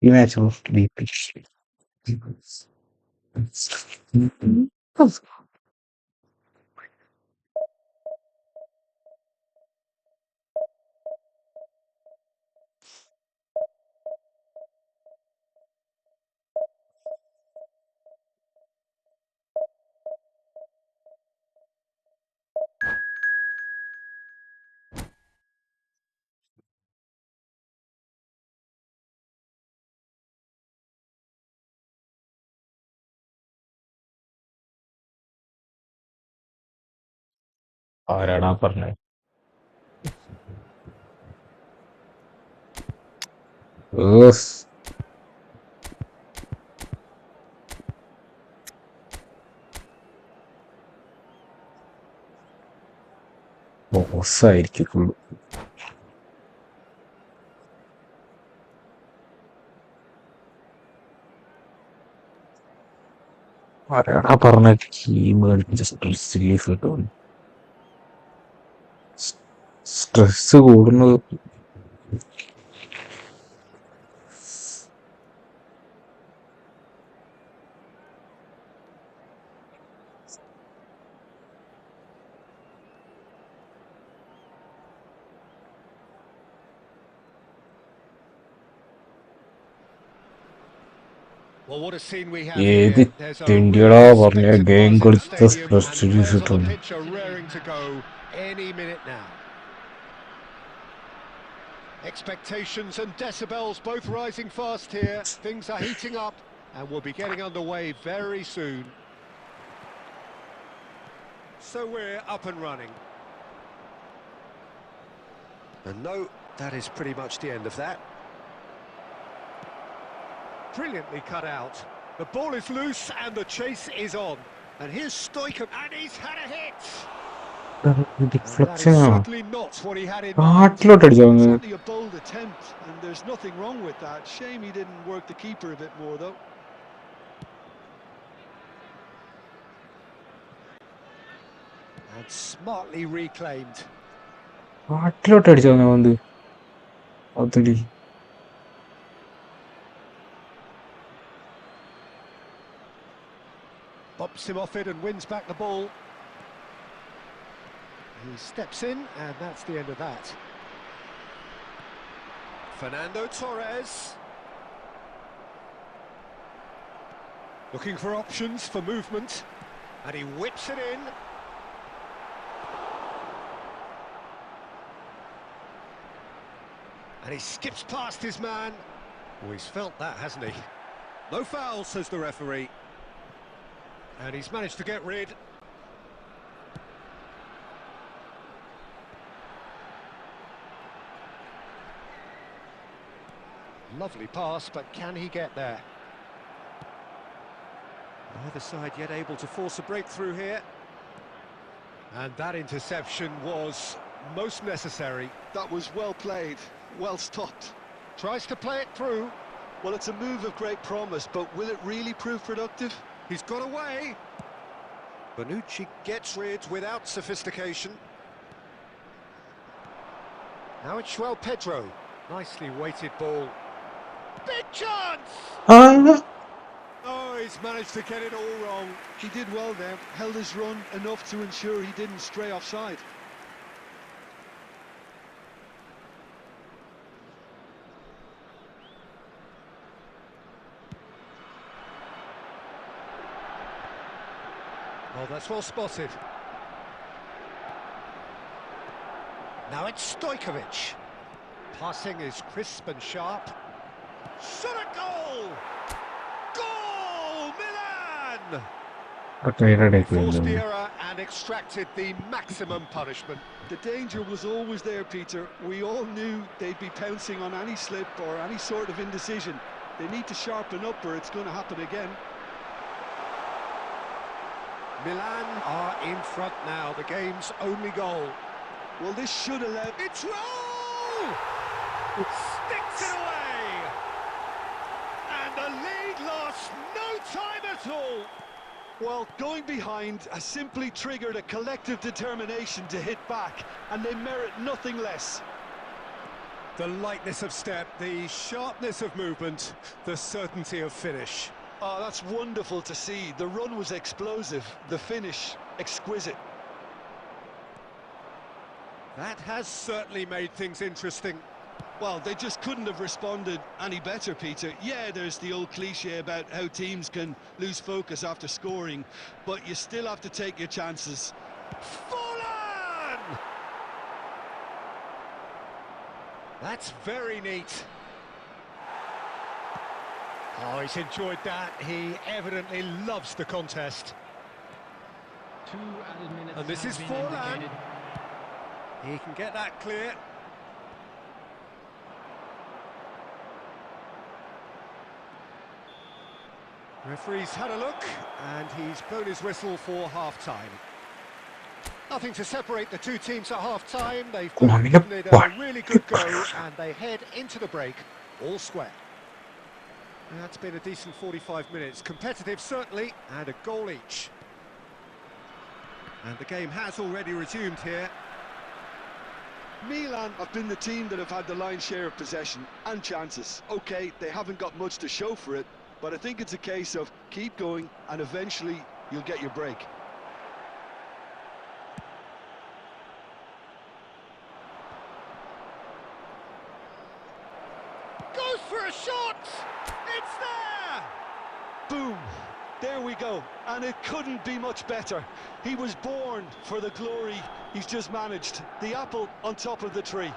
ഈ match deep ആരാടാ പറഞ്ഞേ ബോസായിരിക്കും full ആരാടാ പറഞ്ഞ ഗെയിമുകൾ just serious കിട്ടും stress കൂടുന്നത് Well, what a scene we have ഏത് here. There's a തെണ്ടിയടാ real പറഞ്ഞ spectacle ഗെയിം in the കളിച്ച stadium, stress and series players on കിട്ടും the pitch are raring to go any minute now. Expectations and decibels both rising fast here. Things are heating up and we'll be getting underway very soon. So we're up and running. And no, that is pretty much the end of that. Brilliantly cut out. The ball is loose and the chase is on. And here's Stoichkov, and he's had a hit! That is ഡിഫ്ലക്ഷനാണോ? certainly not what he had in mind. കാട്ടിലോട്ടടിച്ചോ ഒന്ന്? Certainly a bold attempt, and there's nothing wrong with that. Shame he didn't work the keeper a bit more, though. And smartly reclaimed. കാട്ടിലോട്ടടിച്ചോ ഒന്ന്? ഒത്തിരി. Bumps him off it and wins back the ball. He steps in, and that's the end of that. Fernando Torres. Looking for options for movement. And he whips it in. And he skips past his man. Oh, he's felt that, hasn't he? No foul, says the referee. And he's managed to get rid. Lovely pass, but can he get there? Neither side yet able to force a breakthrough here. And that interception was most necessary. That was well played, well stopped. Tries to play it through. Well, it's a move of great promise, but will it really prove productive? He's got away. Bonucci gets rid without sophistication. Now it's Joel Pedro. Nicely weighted ball. Big chance! Oh, he's managed to get it all wrong. He did well there, held his run enough to ensure he didn't stray offside. Oh, that's well spotted. Now it's Stojkovic. Passing is crisp and sharp. Shot a goal! Goal! Milan! Forced the error and extracted the maximum punishment. The danger was always there, Peter. We all knew they'd be pouncing on any slip or any sort of indecision. They need to sharpen up or it's going to happen again. Milan are in front now, the game's only goal. Well, this should allow... It's roll! Sticks it away! And the lead lost no time at all! Well, going behind has simply triggered a collective determination to hit back, and they merit nothing less. The lightness of step, the sharpness of movement, the certainty of finish. Oh, that's wonderful to see. The run was explosive, the finish exquisite. That has certainly made things interesting. Well, they just couldn't have responded any better, Peter. Yeah, there's the old cliche about how teams can lose focus after scoring, but you still have to take your chances. Fallen! That's very neat. Oh, he's enjoyed that. He evidently loves the contest. 2 added minutes. And this have is been Forlan. indicated. He can get that clear. Referee's had a look, and he's blown his whistle for half-time. Nothing to separate the two teams at half-time. They've both given it a really good go, and they head into the break all square. That's been a decent 45 minutes. Competitive, certainly, and a goal each. And the game has already resumed here. Milan have been the team that have had the lion's share of possession and chances. OK, they haven't got much to show for it, but I think it's a case of keep going and eventually you'll get your break. Goes for a shot! It's there! Boom! There we go, and it couldn't be much better. He was born for the glory he's just managed. The apple on top of the tree.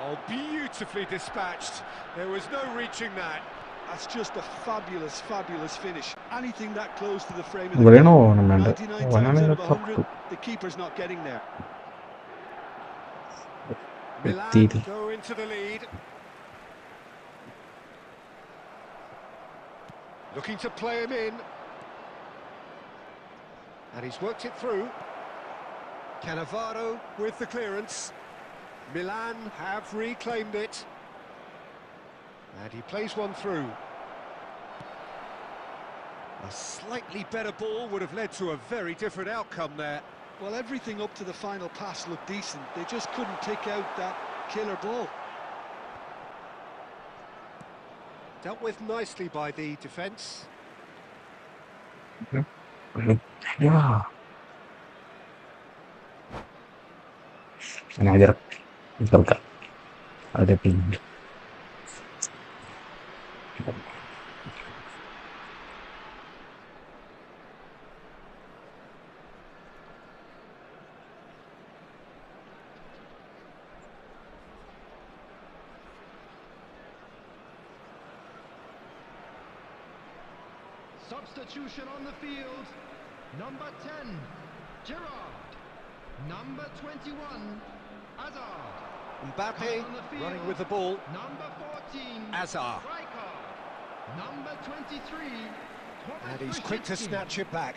Oh, beautifully dispatched. There was no reaching that. That's just a fabulous, fabulous finish. Anything that close to the frame of the ഇവിടെയാണോ goal, Onam വേണ്ട? 99 times out of 100, പുറത്തു the keeper's not getting there. Milan എത്തിയില്ലേ? go into the lead. Looking to play him in. And he's worked it through. Cannavaro with the clearance. Milan have reclaimed it. And he plays one through. A slightly better ball would have led to a very different outcome there. Well, everything up to the final pass looked decent. They just couldn't pick out that killer ball. Dealt with nicely by the defence. Ya. Sengaja enggak ada ping. Substitution on the field. Number 10, Gerrard. Number 21, Hazard. Mbappe running with the ball. Number 14, Hazard. Rijkaard. Number 23, And he's quick to snatch it back.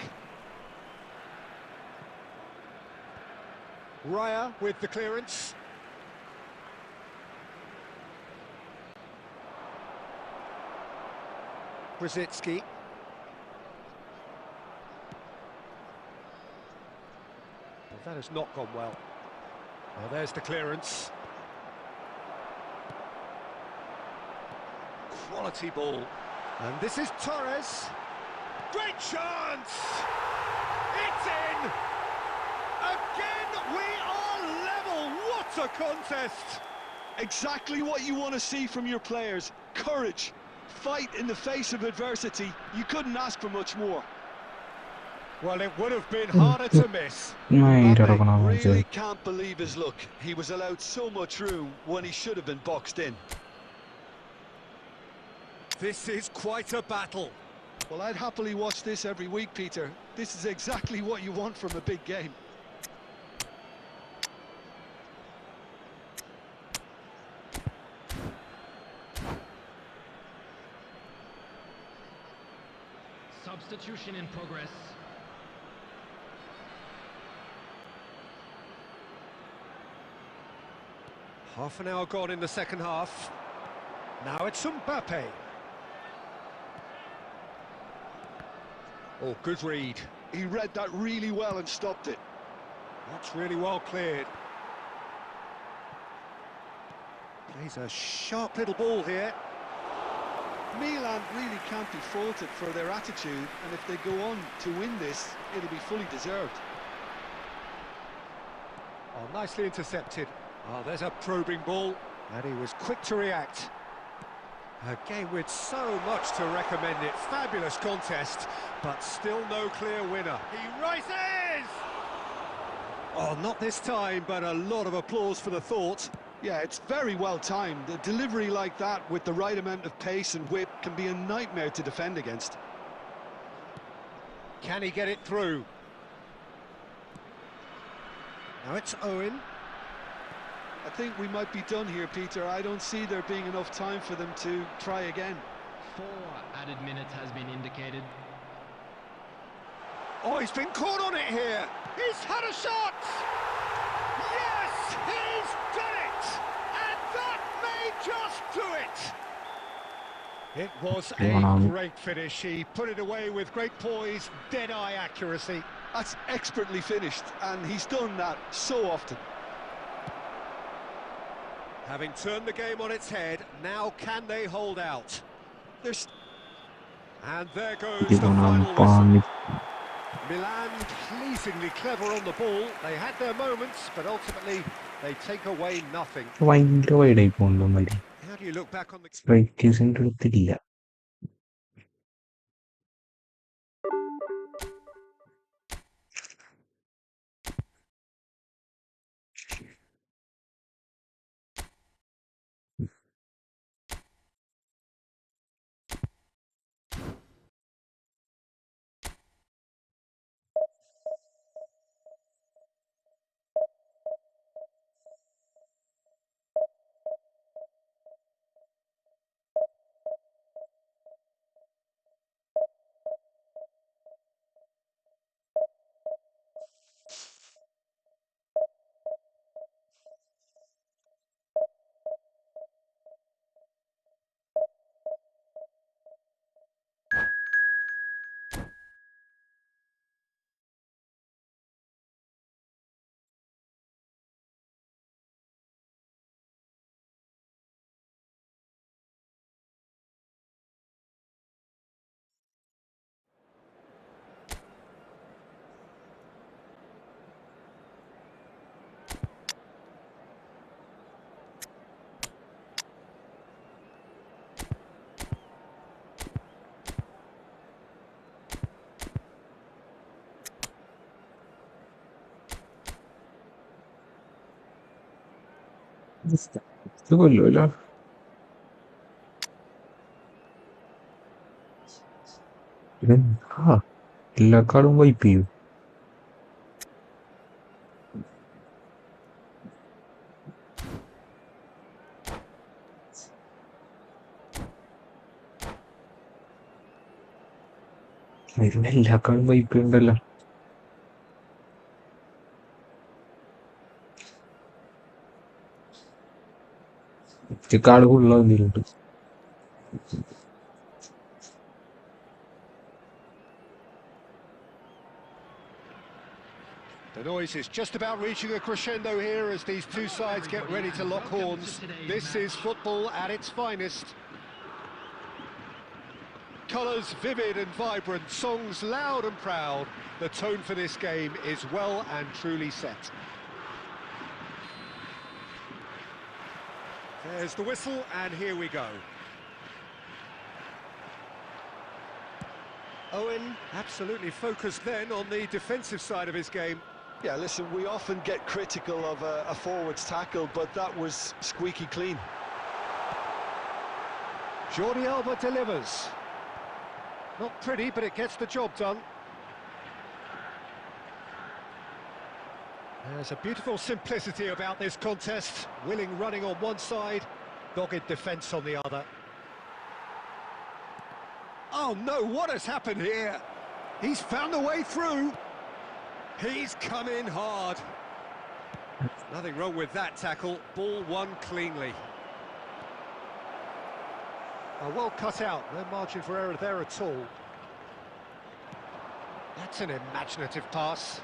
Raya with the clearance. Brzezinski. Well, that has not gone well. Well, there's the clearance. Quality ball. And this is Torres. Great chance! It's in! Again, we are level! What a contest! Exactly what you want to see from your players. Courage. Fight in the face of adversity. You couldn't ask for much more. Well, it would have been harder to miss. Mbappe Really can't believe his luck. He was allowed so much room when he should have been boxed in. This is quite a battle. Well, I'd happily watch this every week, Peter. This is exactly what you want from a big game. Substitution in progress. Half an hour gone in the second half. Now it's Mbappe. Oh, good read. He read that really well and stopped it. That's really well cleared. Plays a sharp little ball here. Milan really can't be faulted for their attitude, and if they go on to win this, it'll be fully deserved. Oh, nicely intercepted. Oh, there's a probing ball, and he was quick to react. A game with so much to recommend it. Fabulous contest, but still no clear winner. He rises! Oh, not this time, but a lot of applause for the thought. Yeah, it's very well timed. A delivery like that with the right amount of pace and whip can be a nightmare to defend against. Can he get it through? Now it's Owen. I think we might be done here, Peter. I don't see there being enough time for them to try again. 4 added minutes has been indicated. Oh, he's been caught on it here. He's had a shot. Yes, he's done it. And that may just do it. It was a great finish. He put it away with great poise, dead-eye accuracy. That's expertly finished, and he's done that so often. Having turned the game on its head, now can they hold out? There's... And there goes the final whistle. Milan pleasingly clever on the ball. They had their moments, but ultimately they take away nothing. How do you look back on the... ഇത് കൊല്ലുമല്ലോ. ഇതെന്താ എല്ലാക്കാളും wipe ചെയ്യും. ഇതിന് എല്ലാക്കാളും wipe ഉണ്ടല്ലോ. ഒറ്റക്കാള് കൊള്ളാവുന്നുണ്ട്. The noise is just about reaching a crescendo here as these two sides get ready to lock horns. This is football at its finest. Colours vivid and vibrant, songs loud and proud. The tone for this game is well and truly set. There's the whistle, and here we go. Owen absolutely focused then on the defensive side of his game. Yeah, listen, we often get critical of a forward's tackle, but that was squeaky clean. Jordi Alba delivers. Not pretty, but it gets the job done. There's a beautiful simplicity about this contest. Willing running on one side, dogged defence on the other. Oh no, what has happened here? He's found a way through. He's come in hard. Nothing wrong with that tackle. Ball won cleanly. Oh, well cut out. No margin for error there at all. That's an imaginative pass.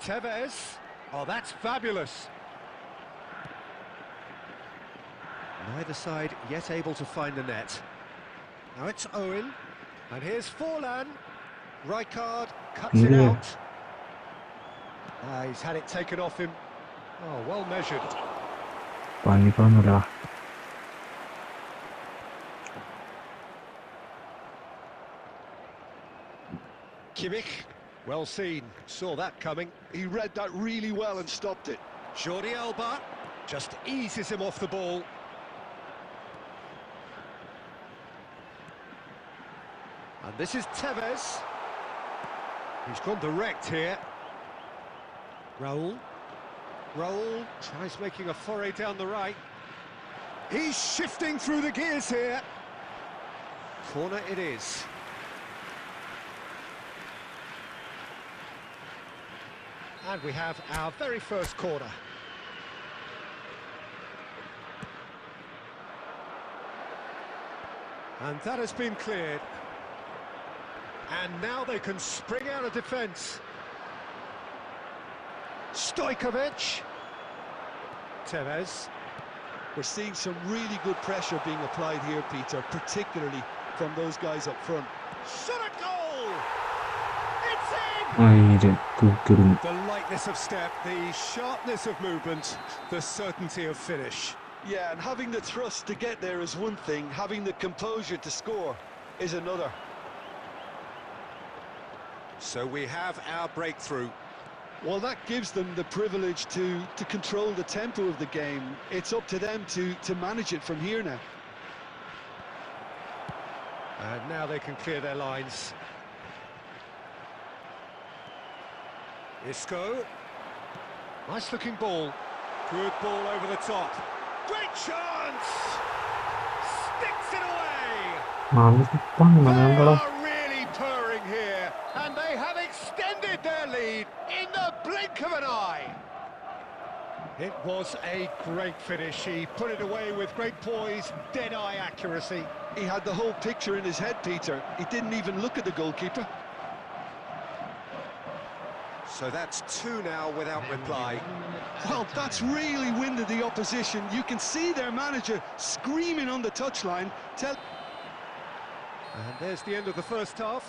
Tevez. Oh, that's fabulous. Neither side yet able to find the net. Now it's Owen. And here's Forlan. Rijkaard cuts it out. He's had it taken off him. Oh, well measured. പണിക്കൊന്നുമില്ല. Kimmich, well seen, saw that coming. He read that really well and stopped it. Jordi Alba just eases him off the ball. And this is Tevez. He's gone direct here. Raul tries making a foray down the right. He's shifting through the gears here. Corner it is. And we have our very first corner. And that has been cleared. And now they can spring out of defence. Stojkovic. Tevez. We're seeing some really good pressure being applied here, Peter, particularly from those guys up front. Shot at goal! It's in! അതിന് തൂക്കിടുന്നു. The lightness of step, the sharpness of movement, the certainty of finish. Yeah, and having the thrust to get there is one thing, having the composure to score is another. So we have our breakthrough. Well, that gives them the privilege to control the tempo of the game. It's up to them to manage it from here now. And now they can clear their lines. Isco. Nice looking ball. Good ball over the top. Great chance! Sticks it away! They are really purring here, and they have extended their lead in the blink of an eye. It was a great finish. He put it away with great poise, dead-eye accuracy. He had the whole picture in his head, Peter. He didn't even look at the goalkeeper. So that's two now without reply. Well, that's really winded the opposition. You can see their manager screaming on the touchline. And there's the end of the first half.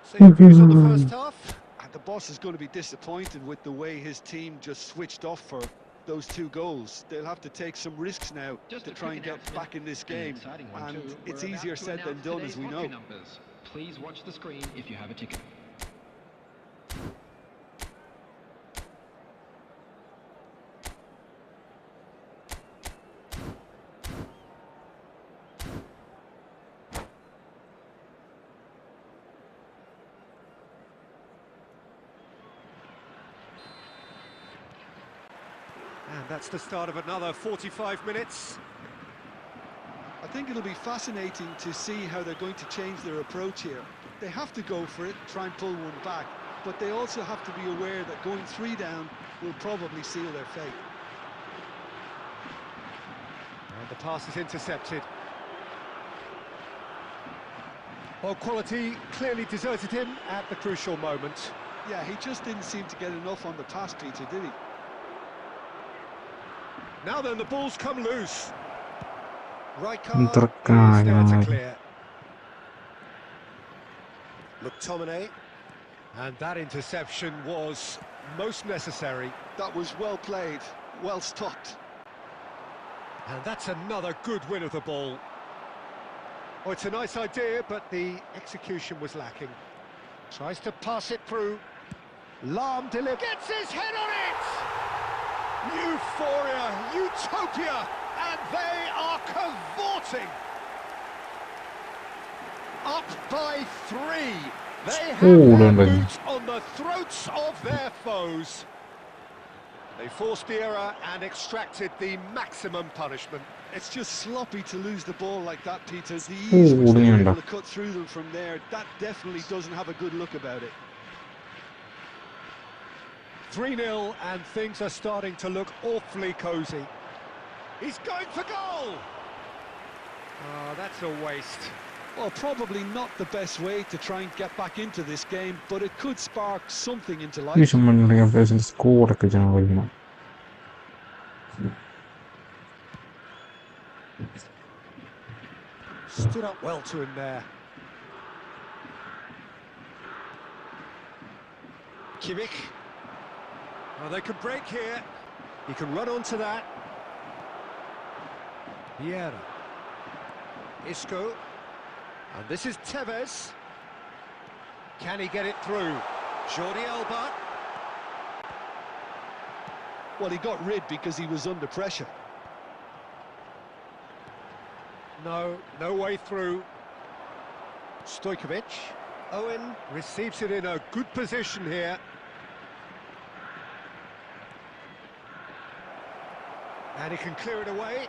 So your views on the first half? And the boss is going to be disappointed with the way his team just switched off for those two goals. They'll have to take some risks now to try and get back in this game. And it's easier said than done, as we know. Please watch the screen if you have a ticket. And that's the start of another 45 minutes. I think it'll be fascinating to see how they're going to change their approach here. They have to go for it, try and pull one back, but they also have to be aware that going 3 down will probably seal their fate. And the pass is intercepted. Well, quality clearly deserted him at the crucial moment. Yeah, he just didn't seem to get enough on the pass, Peter, did he? Now then, the ball's come loose. Rijkaard is there to clear. McTominay. And that interception was most necessary. That was well played, well stopped. And that's another good win of the ball. Oh, it's a nice idea, but the execution was lacking. Tries to pass it through. Lahm delivers. Gets his head on it! Euphoria, utopia, and they are cavorting. Up by 3. They have their boots on the throats of their foes. They forced the error and extracted the maximum punishment. It's just sloppy to lose the ball like that, Peter. The ease which they were able to cut through them from there, that definitely doesn't have a good look about it. 3-0 and things are starting to look awfully cosy. He's going for goal! Oh, that's a waste. Well, probably not the best way to try and get back into this game, but it could spark something into life. Stood up well to him there. Kimmich. Oh, they can break here. He can run onto that. Vieira. Isco. And this is Tevez. Can he get it through? Jordi Alba. Well, he got rid because he was under pressure. No way through. Stojkovic. Owen receives it in a good position here. And he can clear it away.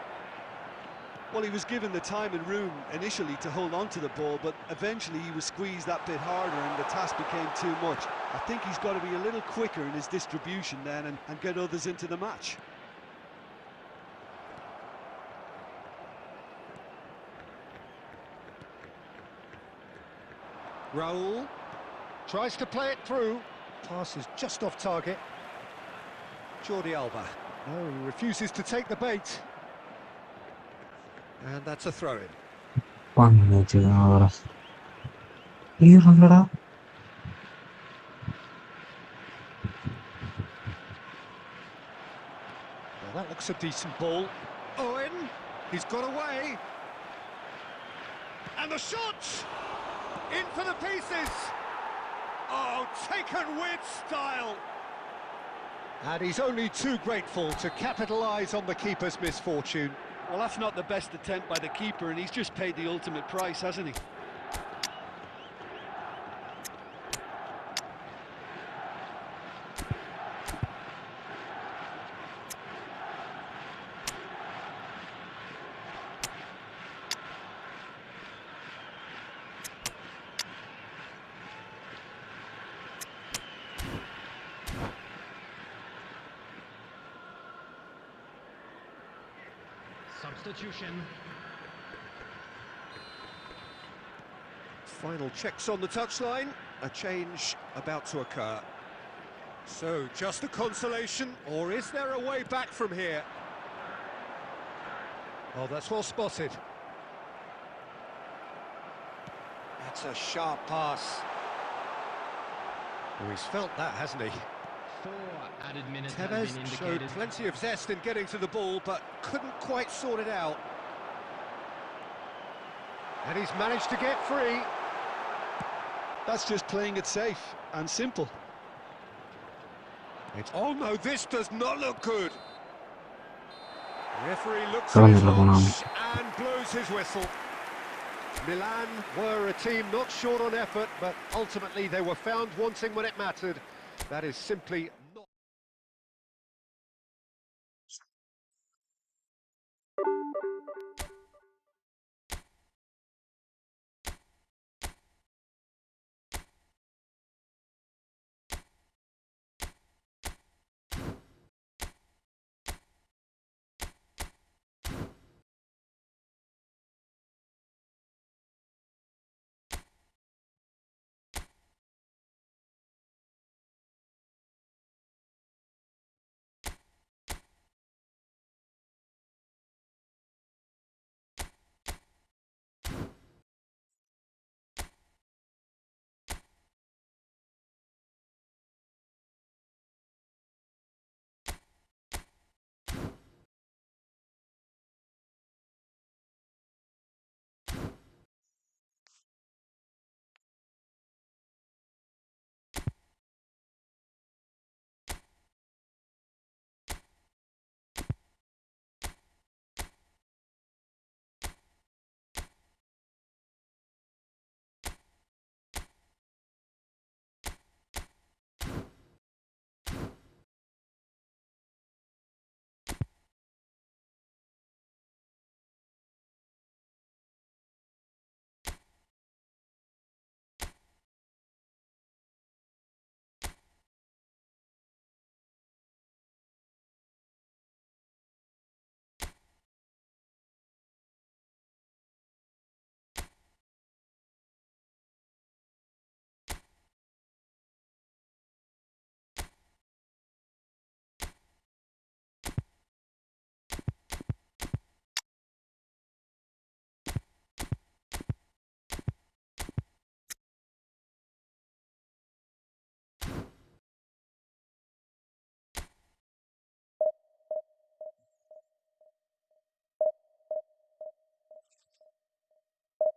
Well, he was given the time and room initially to hold on to the ball, but eventually he was squeezed that bit harder and the task became too much. I think he's got to be a little quicker in his distribution then and get others into the match. Raul tries to play it through. Pass is just off target. Jordi Alba. No, he refuses to take the bait. And that's a throw-in. Well, that looks a decent ball. Owen, he's got away. And the shot! In for the pieces! Oh, taken with style! And he's only too grateful to capitalise on the keeper's misfortune. Well, that's not the best attempt by the keeper, and he's just paid the ultimate price, hasn't he? Substitution. Final checks on the touchline. A change about to occur. So, just a consolation, or is there a way back from here? Oh, that's well spotted. That's a sharp pass. Oh, he's felt that, hasn't he? 4 added minutes have been Tevez showed indicated. plenty of zest in getting to the ball, but couldn't quite sort it out. And he's managed to get free. That's just playing it safe and simple. Oh no, this does not look good. The referee looks at his watch and blows his whistle. Milan were a team not short on effort, but ultimately they were found wanting when it mattered. That is simply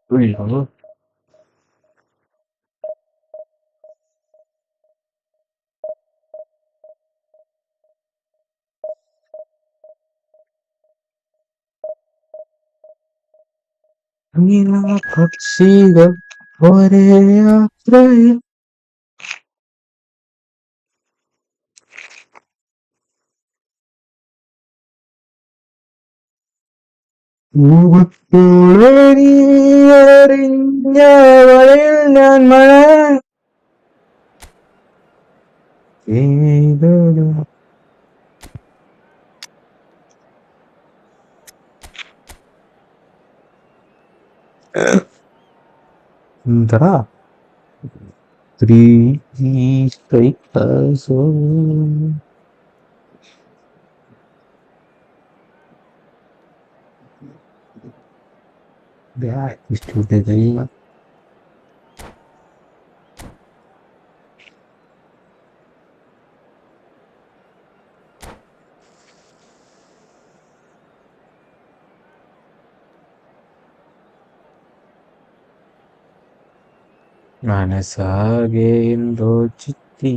Quello. Mila പക്ഷികൾ ഒരേ യാത്രയിൽ ൂപത്തോടെ നീ അറിഞ്ഞ വഴിയിൽ ഞാൻ മഴ പെയ്തൊരു എന്താ three strikers ഇഷ്ടപ്പെട്ട മനസ്സാകെ എന്തോ Chithi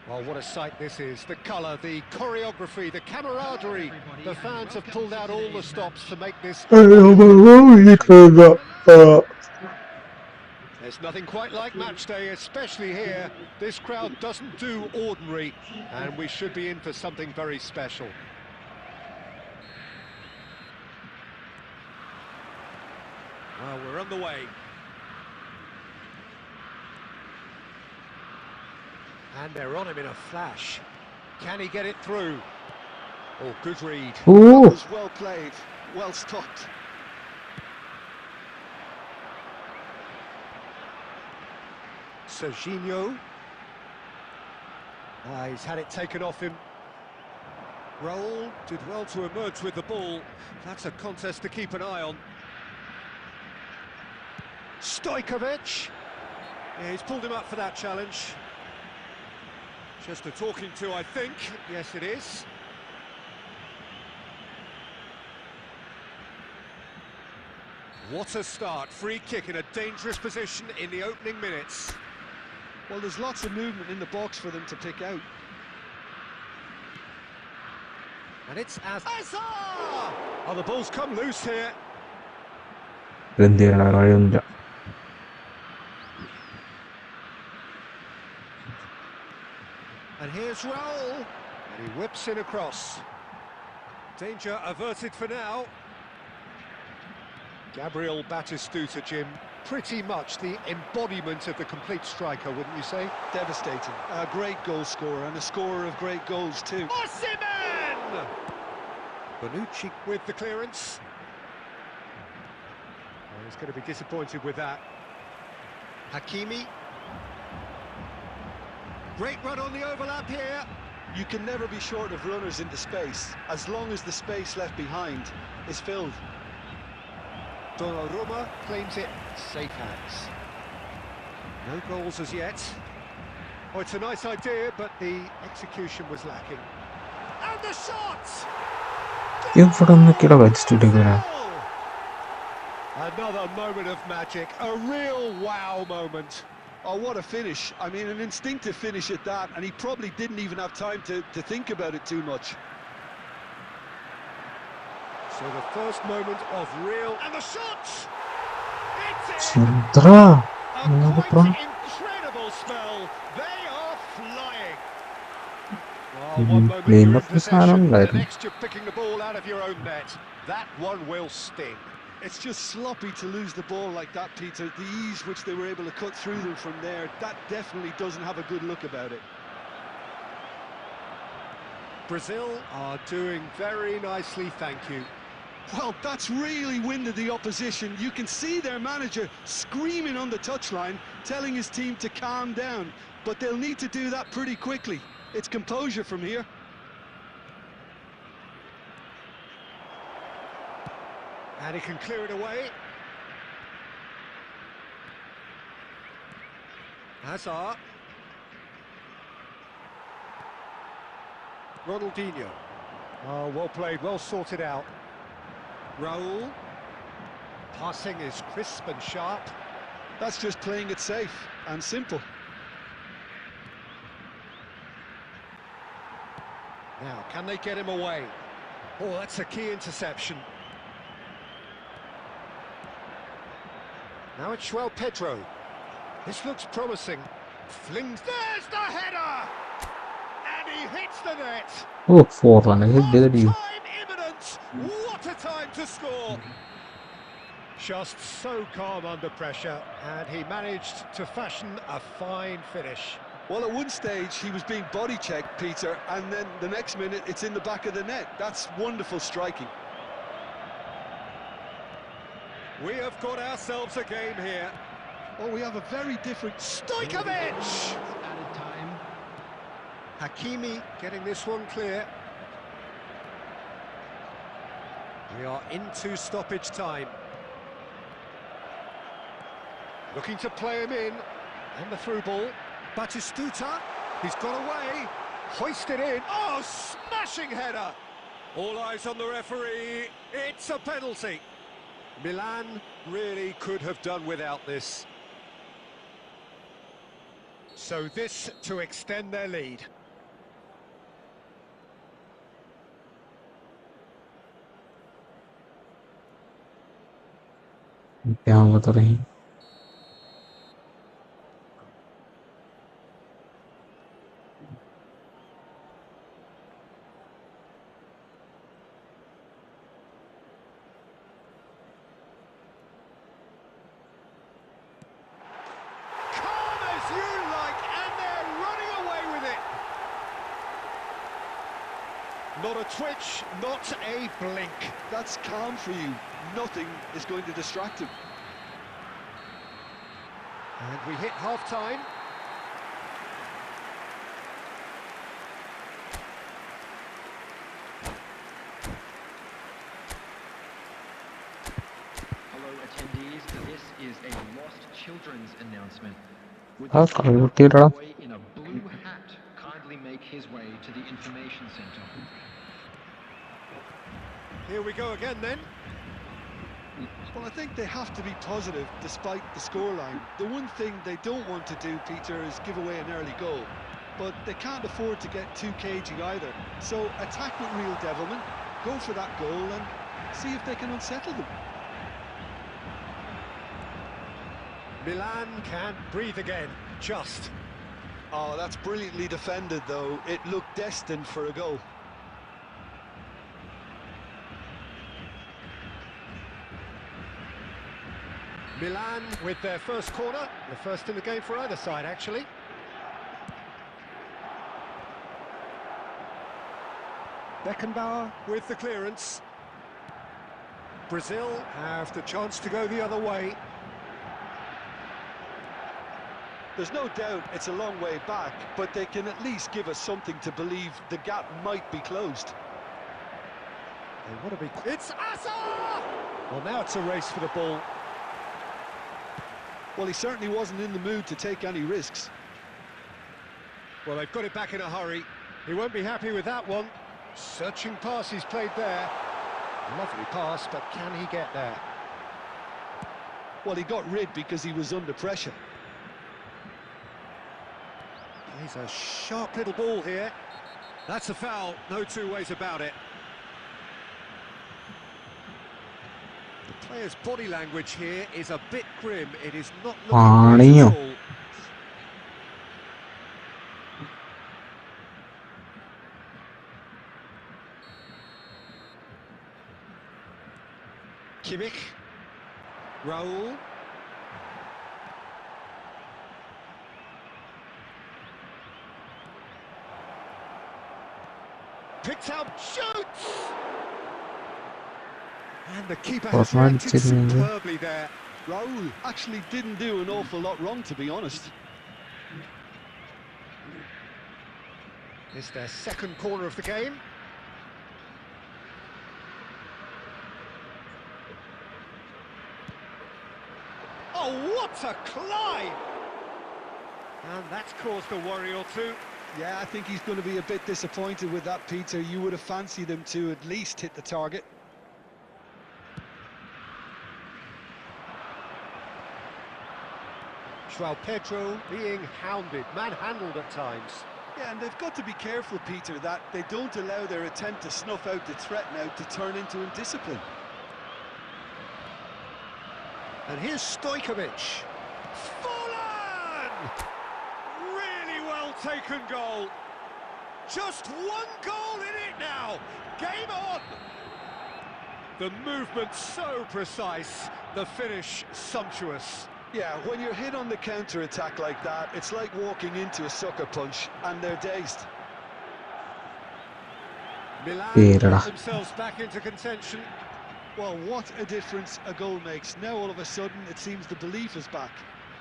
Well, what a sight this is. The colour, the choreography, the camaraderie. The fans have pulled out all the stops to make this... There's nothing quite like match day, especially here. This crowd doesn't do ordinary, and we should be in for something very special. Well, we're on the way. And they're on him in a flash. Can he get it through? Oh, good read. That was well played, well stopped. Serginho. He's had it taken off him. Raul did well to emerge with the ball. That's a contest to keep an eye on. Stojkovic. Yeah, he's pulled him up for that challenge. Just a talking to, I think. Yes, it is. What a start. Free kick in a dangerous position in the opening minutes. Well, there's lots of movement in the box for them to pick out. And it's Oh, the ball's come loose here. And here's Raul. And he whips in across. Danger averted for now. Gabriel Batistuta, Jim, pretty much the embodiment of the complete striker, wouldn't you say? Devastating. A great goal scorer and a scorer of great goals too. Osimhen! Bonucci with the clearance. Oh, he's going to be disappointed with that. Hakimi. Great run on the overlap here. You can never be short of runners into space, as long as the space left behind is filled. Donnarumma claims it. Safe hands. No goals as yet. Oh, it's a nice idea, but the execution was lacking. And the shot! Another moment of magic, a real wow moment. Oh, what a finish. I mean, an instinctive finish at that, and he probably didn't even have time to think about it too much. So the first moment of real... And the shot! It's in! A quite incredible spell. They are flying. Well, one moment you're in possession, the next you're picking the ball out of your own net. That one will sting. It's just sloppy to lose the ball like that, Peter. The ease which they were able to cut through them from there, that definitely doesn't have a good look about it. Brazil are doing very nicely, thank you. Well, that's really winded the opposition. You can see their manager screaming on the touchline, telling his team to calm down. But they'll need to do that pretty quickly. It's composure from here. And he can clear it away. Hazard. Ronaldinho. Oh, well played, well sorted out. Raul. Passing is crisp and sharp. That's just playing it safe and simple. Now, can they get him away? Oh, that's a key interception. Now it's João Pedro. This looks promising. Flings. There's the header! And he hits the net. Oh, 4 run. Did Time imminent. What a time to score. Just so calm under pressure, and he managed to fashion a fine finish. Well, at one stage he was being body checked, Peter, and then the next minute it's in the back of the net. That's wonderful striking. We have got ourselves a game here. Oh, we have a very different... Stojkovic! Added time. Hakimi getting this one clear. We are into stoppage time. Looking to play him in. And the through ball. Batistuta. He's got away. Hoisted in. Oh, smashing header! All eyes on the referee. It's a penalty. Milan really could have done without this. So this to extend their lead. क्या बता रहे हैं? Calm as you like, and they're running away with it. Not a twitch, not a blink. That's calm for you. Nothing is going to distract him. And we hit half-time. Hello, attendees. This is a lost children's announcement. Would हाँ, the काफी होती है लड़ा. boy in a blue hat kindly make his way to the information center? Here we go again then. Well, I think they have to be positive despite the scoreline. The one thing they don't want to do, Peter, is give away an early goal. But they can't afford to get too cagey either. So attack with real devilment, go for that goal and see if they can unsettle them. Milan can't breathe again, just. Oh, that's brilliantly defended, though. It looked destined for a goal. Milan with their first corner, the first in the game for either side, actually. Beckenbauer with the clearance. Brazil have the chance to go the other way. There's no doubt it's a long way back, but they can at least give us something to believe the gap might be closed. They want to be... It's Asa! Well, now it's a race for the ball. Well, he certainly wasn't in the mood to take any risks. Well, they've got it back in a hurry. He won't be happy with that one. Searching pass he's played there. Lovely pass, but can he get there? Well, he got rid because he was under pressure. He's a sharp little ball here. That's a foul, no two ways about it. The player's body language here is a bit grim. It is not looking great at all. Kimmich. Raul. Picked out, shoots! And the keeper has reacted superbly there. Raul actually didn't do an awful lot wrong, to be honest. It's their second corner of the game. Oh, what a climb! And that's caused a worry or two. Yeah, I think he's going to be a bit disappointed with that, Peter. You would have fancied him to at least hit the target. João Pedro being hounded, manhandled at times. Yeah, and they've got to be careful, Peter, that they don't allow their attempt to snuff out the threat now to turn into indiscipline. And here's Stojkovic. Fallen! Really well taken goal. Just one goal in it now. Game on! The movement so precise, the finish sumptuous. Yeah, when you're hit on the counter-attack like that, it's like walking into a sucker punch, and they're dazed. Milan Pedra. get themselves back into contention. Well, what a difference a goal makes. Now all of a sudden, it seems the belief is back.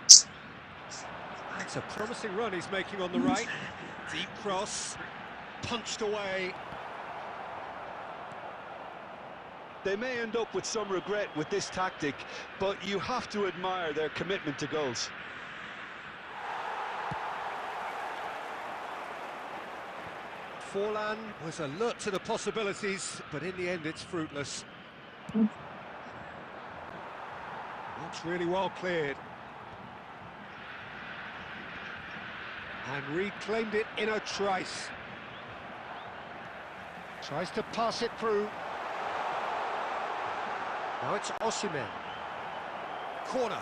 It's a promising run he's making on the right. Deep cross, punched away. They may end up with some regret with this tactic, but you have to admire their commitment to goals. Forlan was alert to the possibilities, but in the end it's fruitless. Looks really well cleared. And reclaimed it in a trice. Tries to pass it through. Now it's Osimhen. Corner.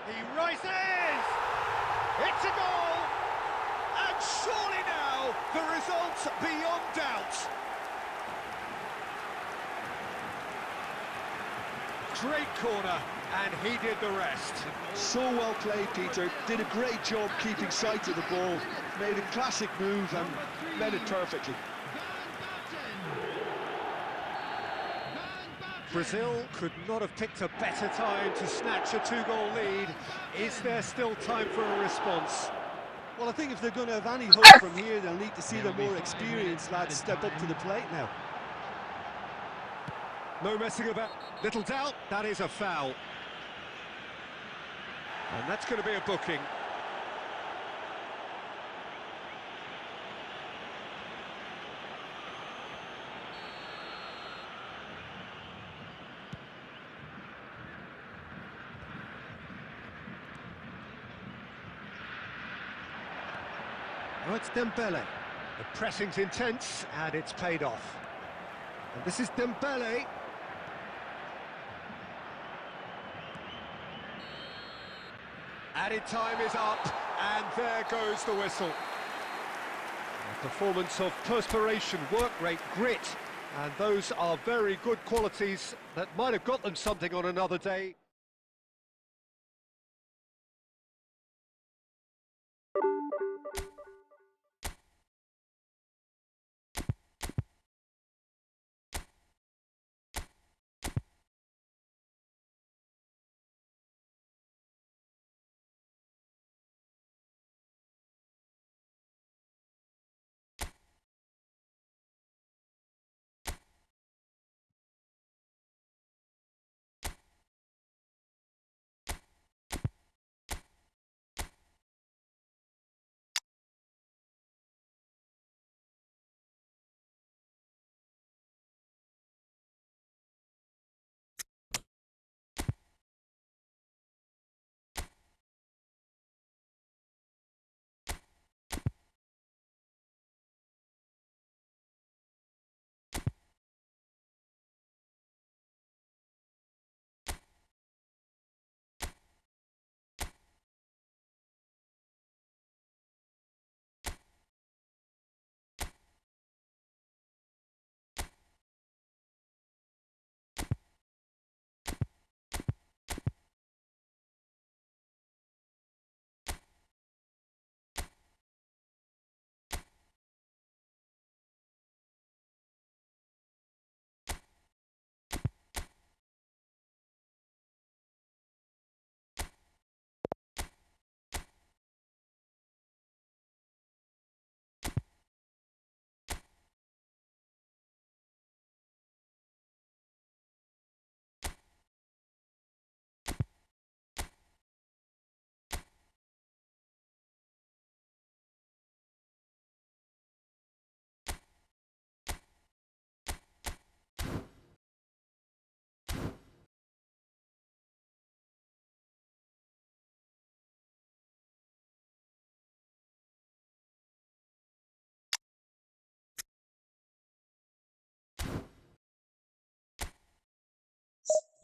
He rises! It's a goal! And surely now, the result's beyond doubt. Great corner, and he did the rest. So well played, Peter. Did a great job keeping sight of the ball. Made a classic move and met it perfectly. Brazil could not have picked a better time to snatch a two-goal lead. Is there still time for a response? Well, I think if they're going to have any hope from here, they'll need to see the more experienced lads step up to the plate now. No messing about. Little doubt, that is a foul. And that's going to be a booking. Now it's Dembele. The pressing's intense, and it's paid off. And this is Dembele. Added time is up, and there goes the whistle. A performance of perspiration, work rate, grit, and those are very good qualities that might have got them something on another day.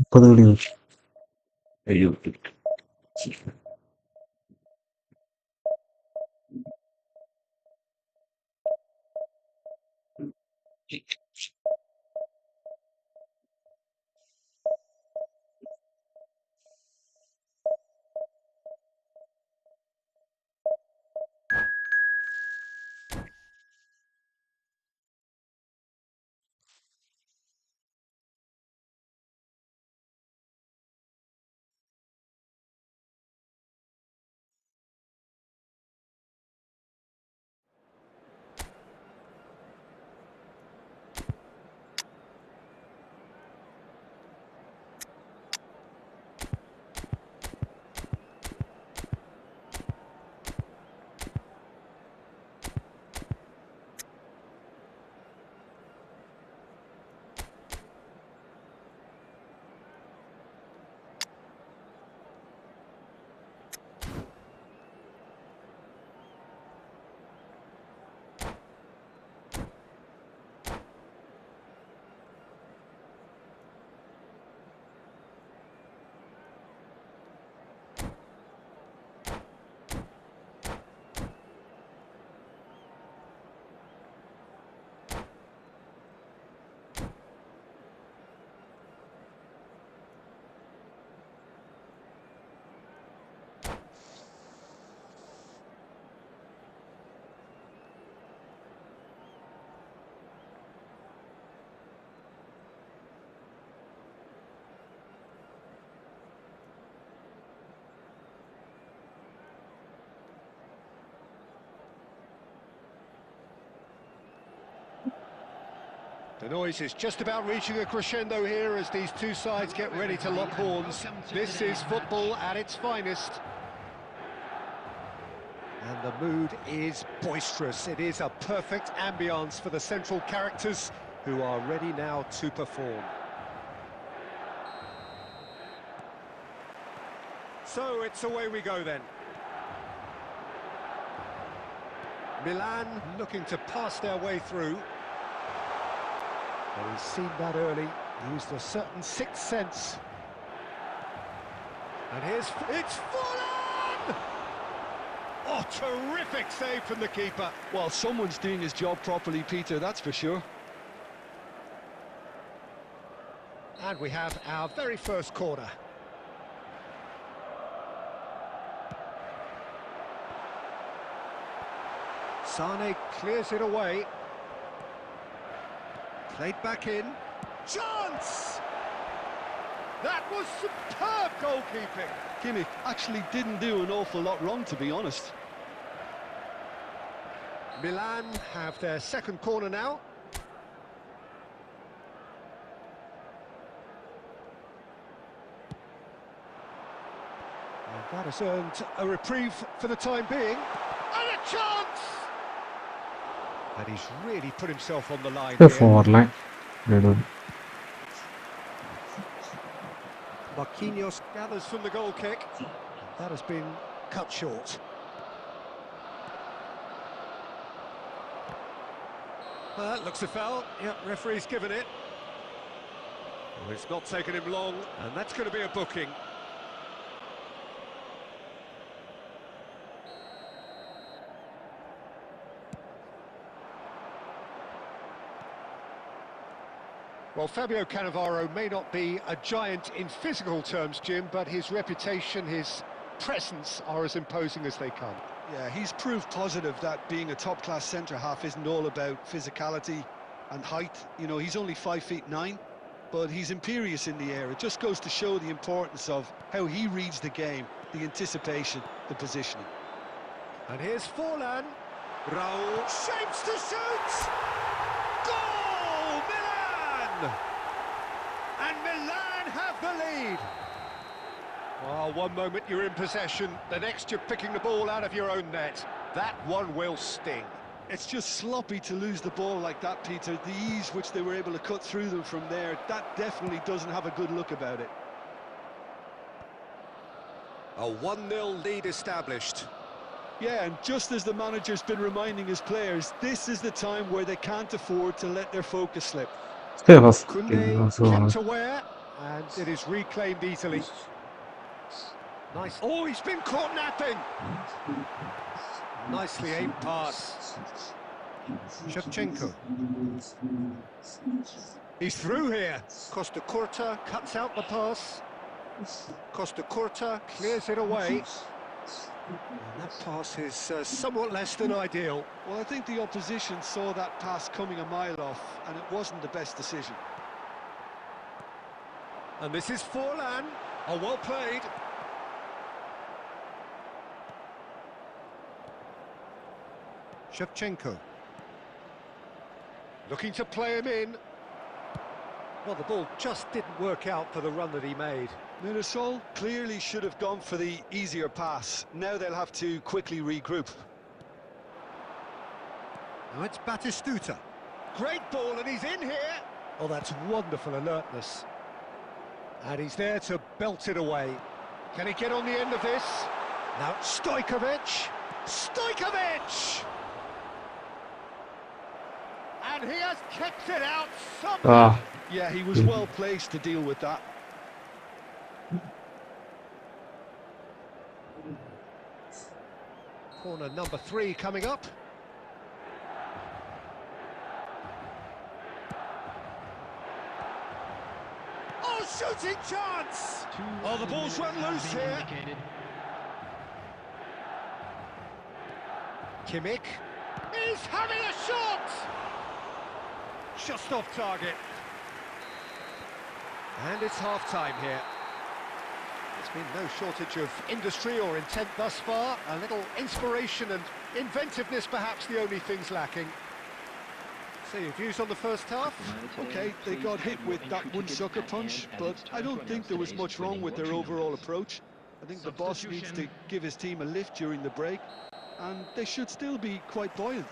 30 കളി. The noise is just about reaching a crescendo here as these two sides get ready to lock horns. This is football at its finest. And the mood is boisterous. It is a perfect ambience for the central characters who are ready now to perform. So it's away we go then. Milan looking to pass their way through. Well, he's seen that early, used a certain sixth sense. And it's fallen! Oh, terrific save from the keeper. Well, someone's doing his job properly, Peter, that's for sure. And we have our very first corner. Sane clears it away. Played back in. Chance! That was superb goalkeeping. Kimmich actually didn't do an awful lot wrong, to be honest. Milan have their second corner now. And that has earned a reprieve for the time being. And a chance! And he's really put himself on the line here. 4 Marquinhos gathers from the goal kick. That has been cut short. That looks a foul. Yep, referee's given it. Well, it's not taken him long, and that's going to be a booking. Well, Fabio Cannavaro may not be a giant in physical terms, Jim, but his reputation, his presence are as imposing as they come. Yeah, he's proved positive that being a top-class centre-half isn't all about physicality and height. You know, he's only 5'9", but he's imperious in the air. It just goes to show the importance of how he reads the game, the anticipation, the positioning. And here's Forlan. Raul shapes to shoot! Goal! Milan! And Milan have the lead. Well, one moment you're in possession, the next you're picking the ball out of your own net. That one will sting. It's just sloppy to lose the ball like that, Peter. The ease which they were able to cut through them from there, that definitely doesn't have a good look about it. A 1-0 lead established. Yeah, and just as the manager's been reminding his players, this is the time where they can't afford to let their focus slip. Stay fast. Koundé kept aware, And it is reclaimed easily. Nice. Oh, he's been caught napping. Nicely aimed pass. Shevchenko. He's through here. Costa Curta cuts out the pass. Costa Curta clears it away. And that pass is somewhat less than ideal. Well, I think the opposition saw that pass coming a mile off, and it wasn't the best decision. And this is Forlan. Oh, well played. Shevchenko. Looking to play him in. Well, the ball just didn't work out for the run that he made. Mirasol clearly should have gone for the easier pass. Now they'll have to quickly regroup. Now it's Batistuta. Great ball, and he's in here. Oh, that's wonderful alertness. And he's there to belt it away. Can he get on the end of this? Now Stojkovic. Stojkovic! And he has kept it out somehow. Ah, Yeah, he was well placed to deal with that. Corner number 3 coming up. Oh, shooting chance! Oh, the ball's run loose here. Kimmich is having a shot! Just off target. And it's half-time here. There's been no shortage of industry or intent thus far. A little inspiration and inventiveness, perhaps the only things lacking. So your views on the first half? Okay, they got hit with that one sucker punch, but I don't think there was much wrong with their overall approach. I think the boss needs to give his team a lift during the break, and they should still be quite buoyant.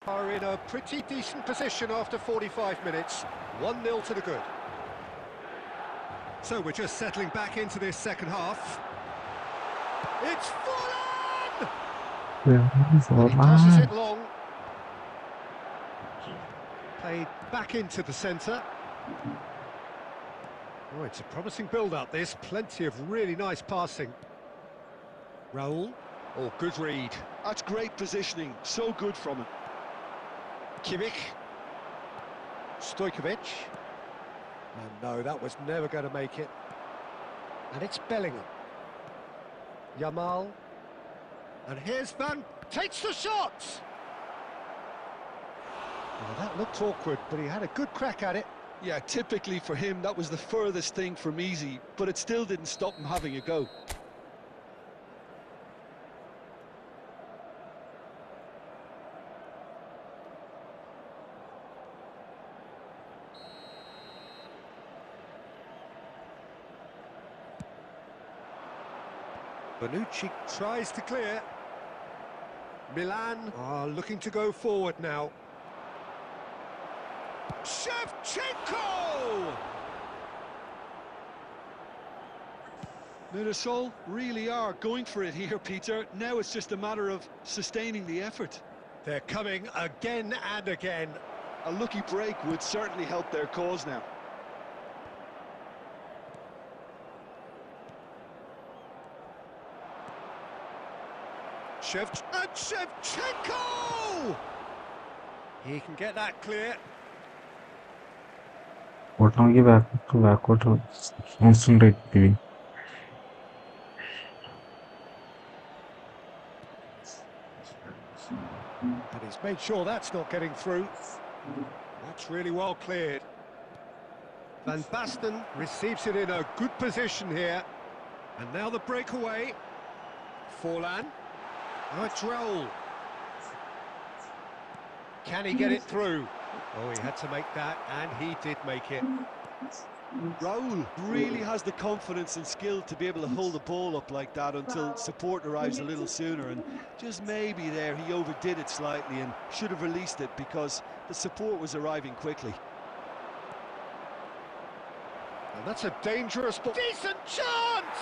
Are in a pretty decent position after 45 minutes. 1-0 to the good. So we're just settling back into this second half. It's Forlan! And he tosses it long. Played back into the centre. Oh, it's a promising build-up, this. Plenty of really nice passing. Raul. Oh, good read. That's great positioning, so good from him. Kimmich. Stojkovic. Oh, no, that was never going to make it. And it's Bellingham. Yamal. And here's Van. Takes the shot! Well, that looked awkward, but he had a good crack at it. Yeah, typically for him, that was the furthest thing from easy, but it still didn't stop him having a go. Bonucci tries to clear. Milan are looking to go forward now. Shevchenko! Mirasol really are going for it here, Peter. Now it's just a matter of sustaining the effort. They're coming again and again. A lucky break would certainly help their cause now. Shevchenko! He can get that clear. otogi backward to concentrate maybe. And he's made sure that's not getting through. That's really well cleared. Van Basten receives it in a good position here. And now the breakaway. Forlan. Now it's Raul. Can he get it through? Oh, he had to make that, and he did make it. Raul really has the confidence and skill to be able to hold the ball up like that until support arrives a little sooner, and just maybe there he overdid it slightly and should have released it because the support was arriving quickly. And that's a dangerous ball. Decent chance!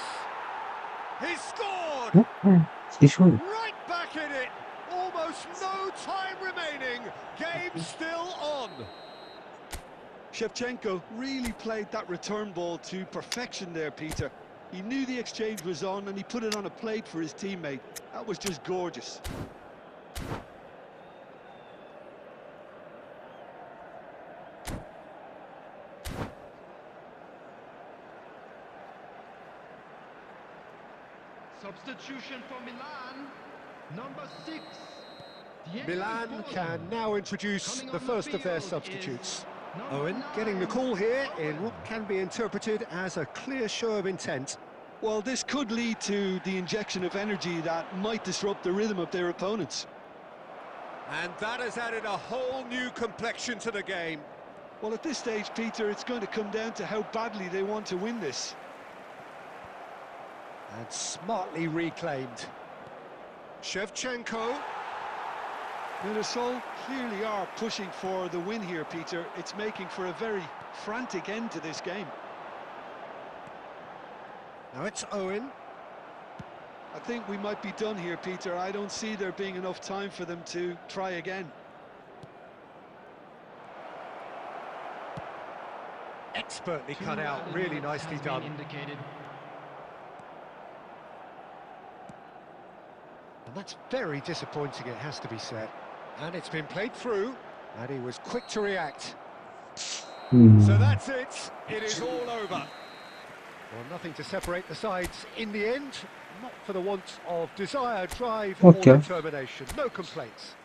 He's scored! Right back in it! Almost no time remaining. Game still on. Shevchenko really played that return ball to perfection there, Peter. He knew the exchange was on and he put it on a plate for his teammate. That was just gorgeous. Substitution for Milan, number 6. Milan can now introduce Coming the on first of their field substitutes. is number Owen getting the 9, call here in Owen. what can be interpreted as a clear show of intent. Well, this could lead to the injection of energy that might disrupt the rhythm of their opponents. And that has added a whole new complexion to the game. Well, at this stage, Peter, it's going to come down to how badly they want to win this. And smartly reclaimed. Shevchenko. Now, the Sol clearly are pushing for the win here, Peter. It's making for a very frantic end to this game. Now it's Owen. I think we might be done here, Peter. I don't see there being enough time for them to try again. Expertly cut out, really nicely done. Indicated. And that's very disappointing, it has to be said. And it's been played through, and he was quick to react. So that's it. It is all over. Well, nothing to separate the sides in the end. Not for the want of desire, drive, Okay. or determination. No complaints.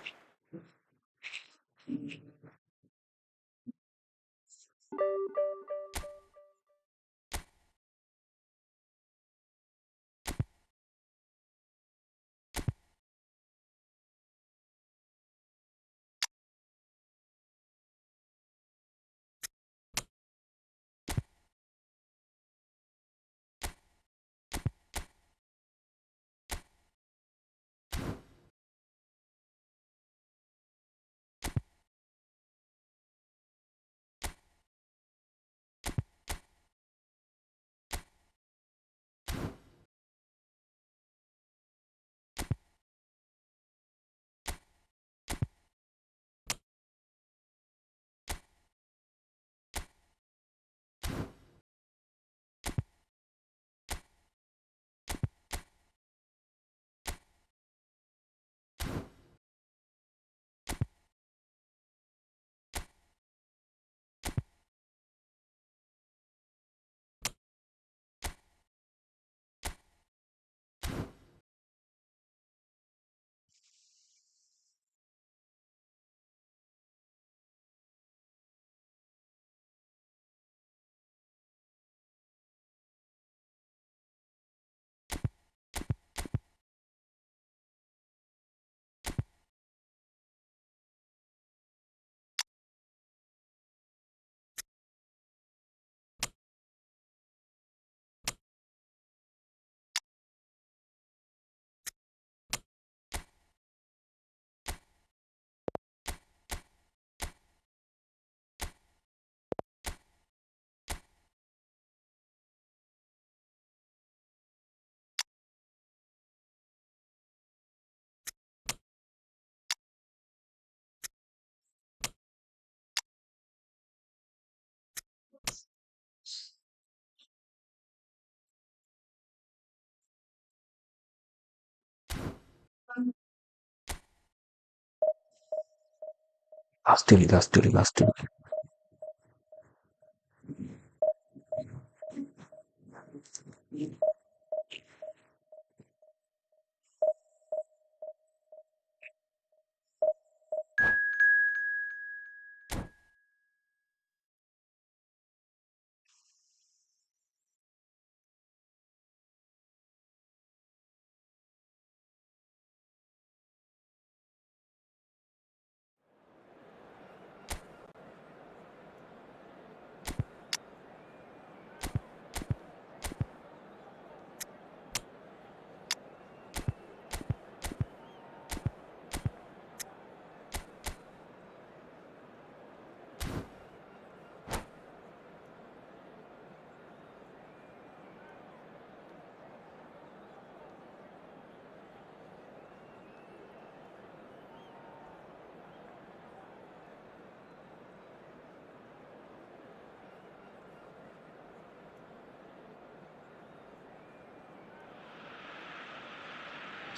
Last dulu.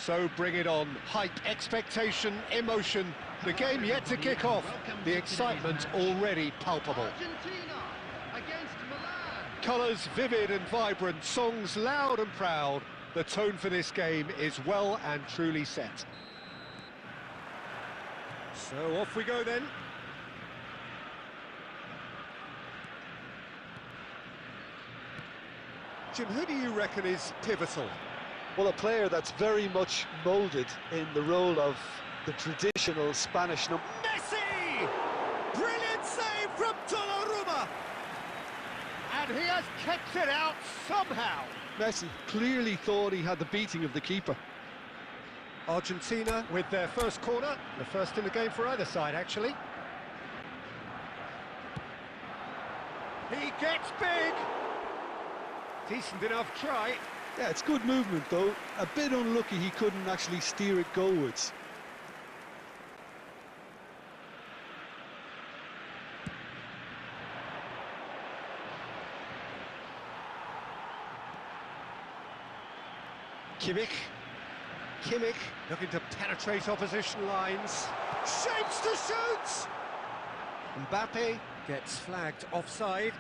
So bring it on. Hype, expectation, emotion. The game yet to kick off. The excitement already palpable. Argentina against Milan. Colours vivid and vibrant, songs loud and proud. The tone for this game is well and truly set. So off we go then. Jim, who do you reckon is pivotal? Well, a player that's very much moulded in the role of the traditional Spanish number. Messi! Brilliant save from Donnarumma! And he has kept it out somehow. Messi clearly thought he had the beating of the keeper. Argentina with their first corner, the first in the game for either side, actually. He gets big! Decent enough try. Yeah, it's good movement though. A bit unlucky he couldn't actually steer it goalwards. Kimmich looking to penetrate opposition lines. Shapes to shoot! Mbappe gets flagged offside.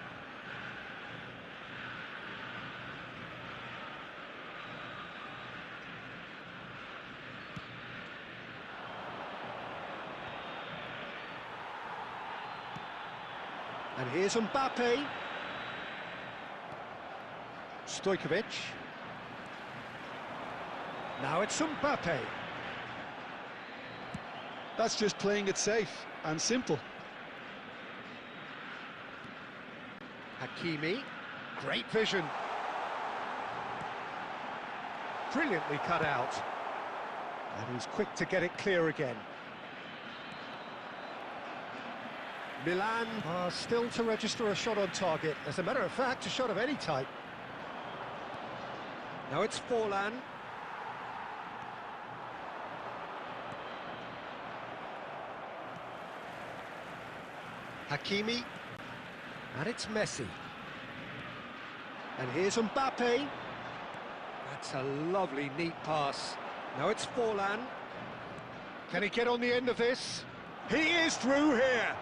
And here's Mbappe. Stojkovic. Now it's Mbappe. That's just playing it safe and simple. Hakimi. Great vision. Brilliantly cut out. And he's quick to get it clear again. Milan are still to register a shot on target. As a matter of fact, a shot of any type. Now it's Forlan. Hakimi. And it's Messi. And here's Mbappe. That's a lovely, neat pass. Now it's Forlan. Can he get on the end of this? He is through here.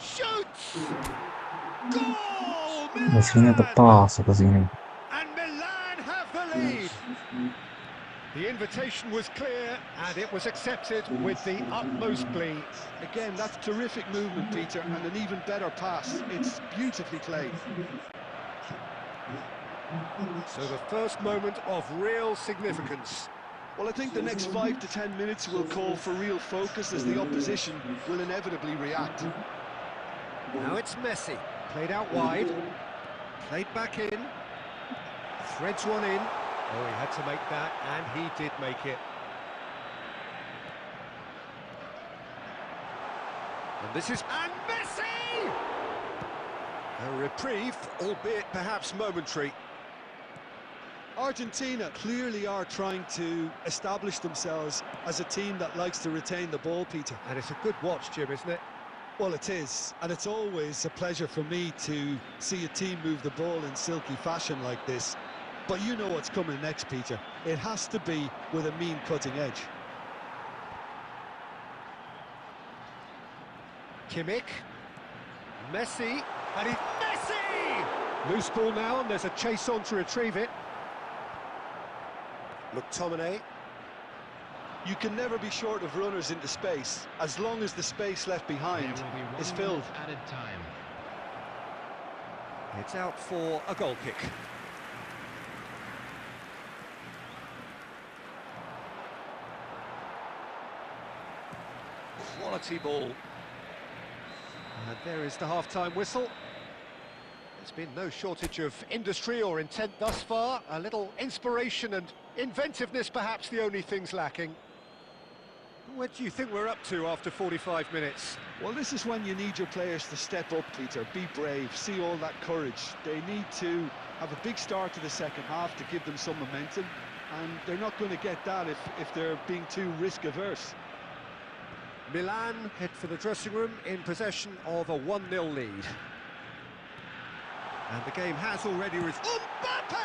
Shoots! Goal! Alla Milan! passa così. And Milan have the lead. The invitation was clear and it was accepted with the utmost glee. Again, that's terrific movement, Peter, and an even better pass. It's beautifully played. So the first moment of real significance. Well, I think the next 5 to 10 minutes will call for real focus as the opposition will inevitably react. Now it's Messi, played out wide, played back in, threads one in. Oh, he had to make that, and he did make it. And this is... And Messi! A reprieve, albeit perhaps momentary. Argentina clearly are trying to establish themselves as a team that likes to retain the ball, Peter. And it's a good watch, Jim, isn't it? Well, it is, and it's always a pleasure for me to see a team move the ball in silky fashion like this. But you know what's coming next, Peter. It has to be with a mean cutting edge. Kimmich, Messi, and he's Messi! Loose ball now, and there's a chase on to retrieve it. McTominay. You can never be short of runners into space, as long as the space left behind is filled. Added time. It's out for a goal kick. Quality ball. And there is the half-time whistle. There's been no shortage of industry or intent thus far. A little inspiration and inventiveness, perhaps the only things lacking. What do you think we're up to after 45 minutes? Well, this is when you need your players to step up, Peter. Be brave, see all that courage. They need to have a big start to the second half to give them some momentum, and they're not going to get that if they're being too risk-averse. Milan head for the dressing room in possession of a 1-0 lead. And the game has already... Mbappe!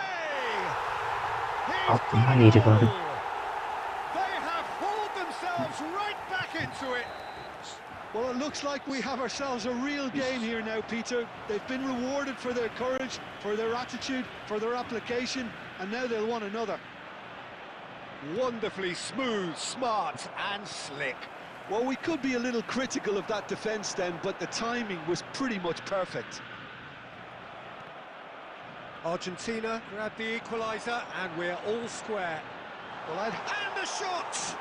Ottimo, lì ricordo. themselves right back into it. Well, it looks like we have ourselves a real game here now, Peter. They've been rewarded for their courage, for their attitude, for their application, and now they'll want another. Wonderfully smooth, smart and slick. Well, we could be a little critical of that defence then, but the timing was pretty much perfect. Argentina grabbed the equaliser and we're all square. Well, And the shot!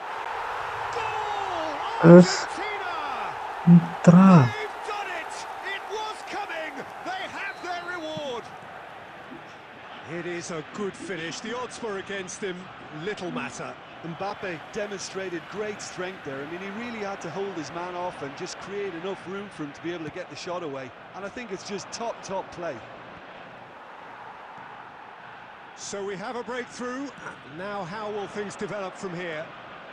Goal! Terus Argentina! Mitra. They've done it! It was coming! They have their reward! It is a good finish. The odds were against him. Little matter. Mbappe demonstrated great strength there. I mean, he really had to hold his man off and just create enough room for him to be able to get the shot away. And I think it's just top play. So we have a breakthrough. Now how will things develop from here?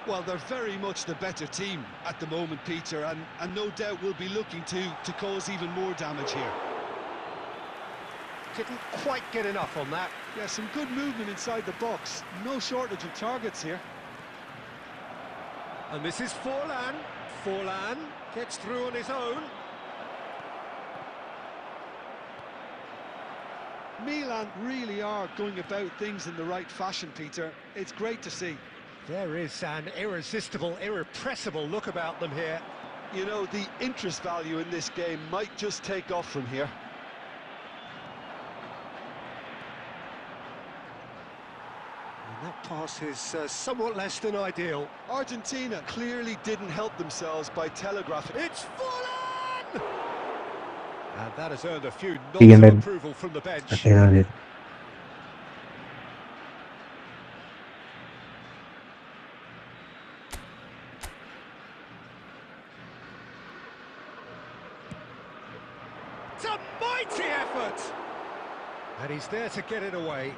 Well, they're very much the better team at the moment, Peter, and no doubt will be looking to cause even more damage here. Didn't quite get enough on that. Yeah, some good movement inside the box. No shortage of targets here. And this is Forlan. Forlan gets through on his own. Milan really are going about things in the right fashion, Peter. It's great to see. There is an irresistible, irrepressible look about them here. You know, the interest value in this game might just take off from here. And that pass is somewhat less than ideal. Argentina clearly didn't help themselves by telegraphing. It's Forlan! And that has earned a few nods Tingin of din. approval from the bench. Kaya din. It's a mighty effort! And he's there to get it away.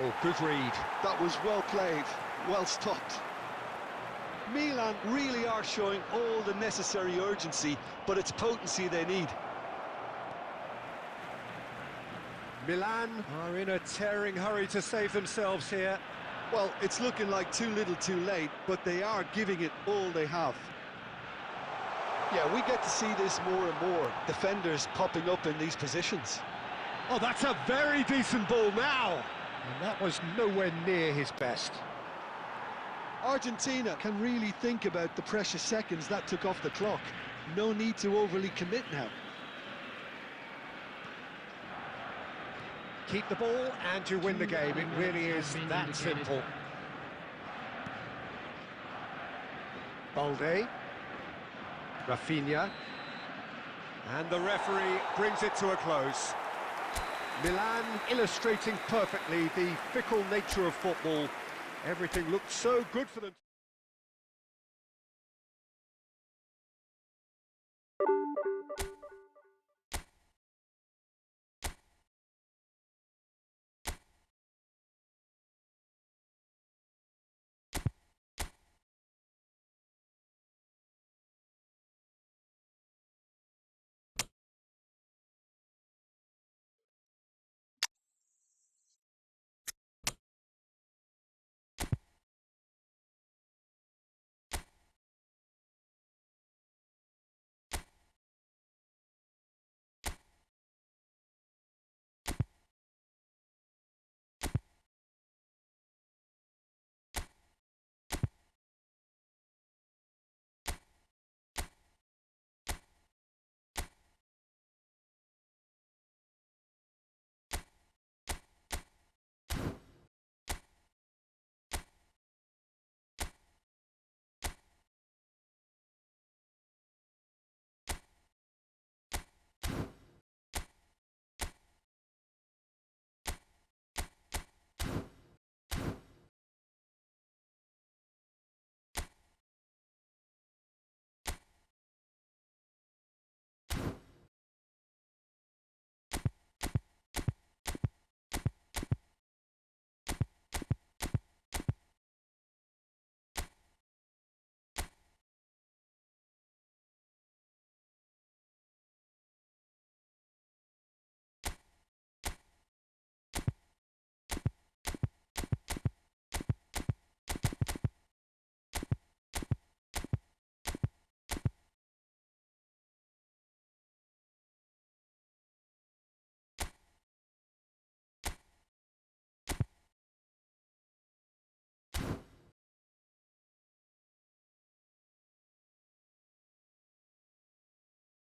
Oh, good read. That was well played, well stopped. Milan really are showing all the necessary urgency, but it's potency they need. Milan are in a tearing hurry to save themselves here. Well, it's looking like too little too late, but they are giving it all they have. Yeah, we get to see this more and more. Defenders popping up in these positions. Oh, that's a very decent ball now. And that was nowhere near his best. Argentina can really think about the precious seconds that took off the clock. No need to overly commit now. Keep the ball and you win the game. It really is that simple. Balde. Rafinha. And the referee brings it to a close. Milan illustrating perfectly the fickle nature of football. Everything looked so good for them.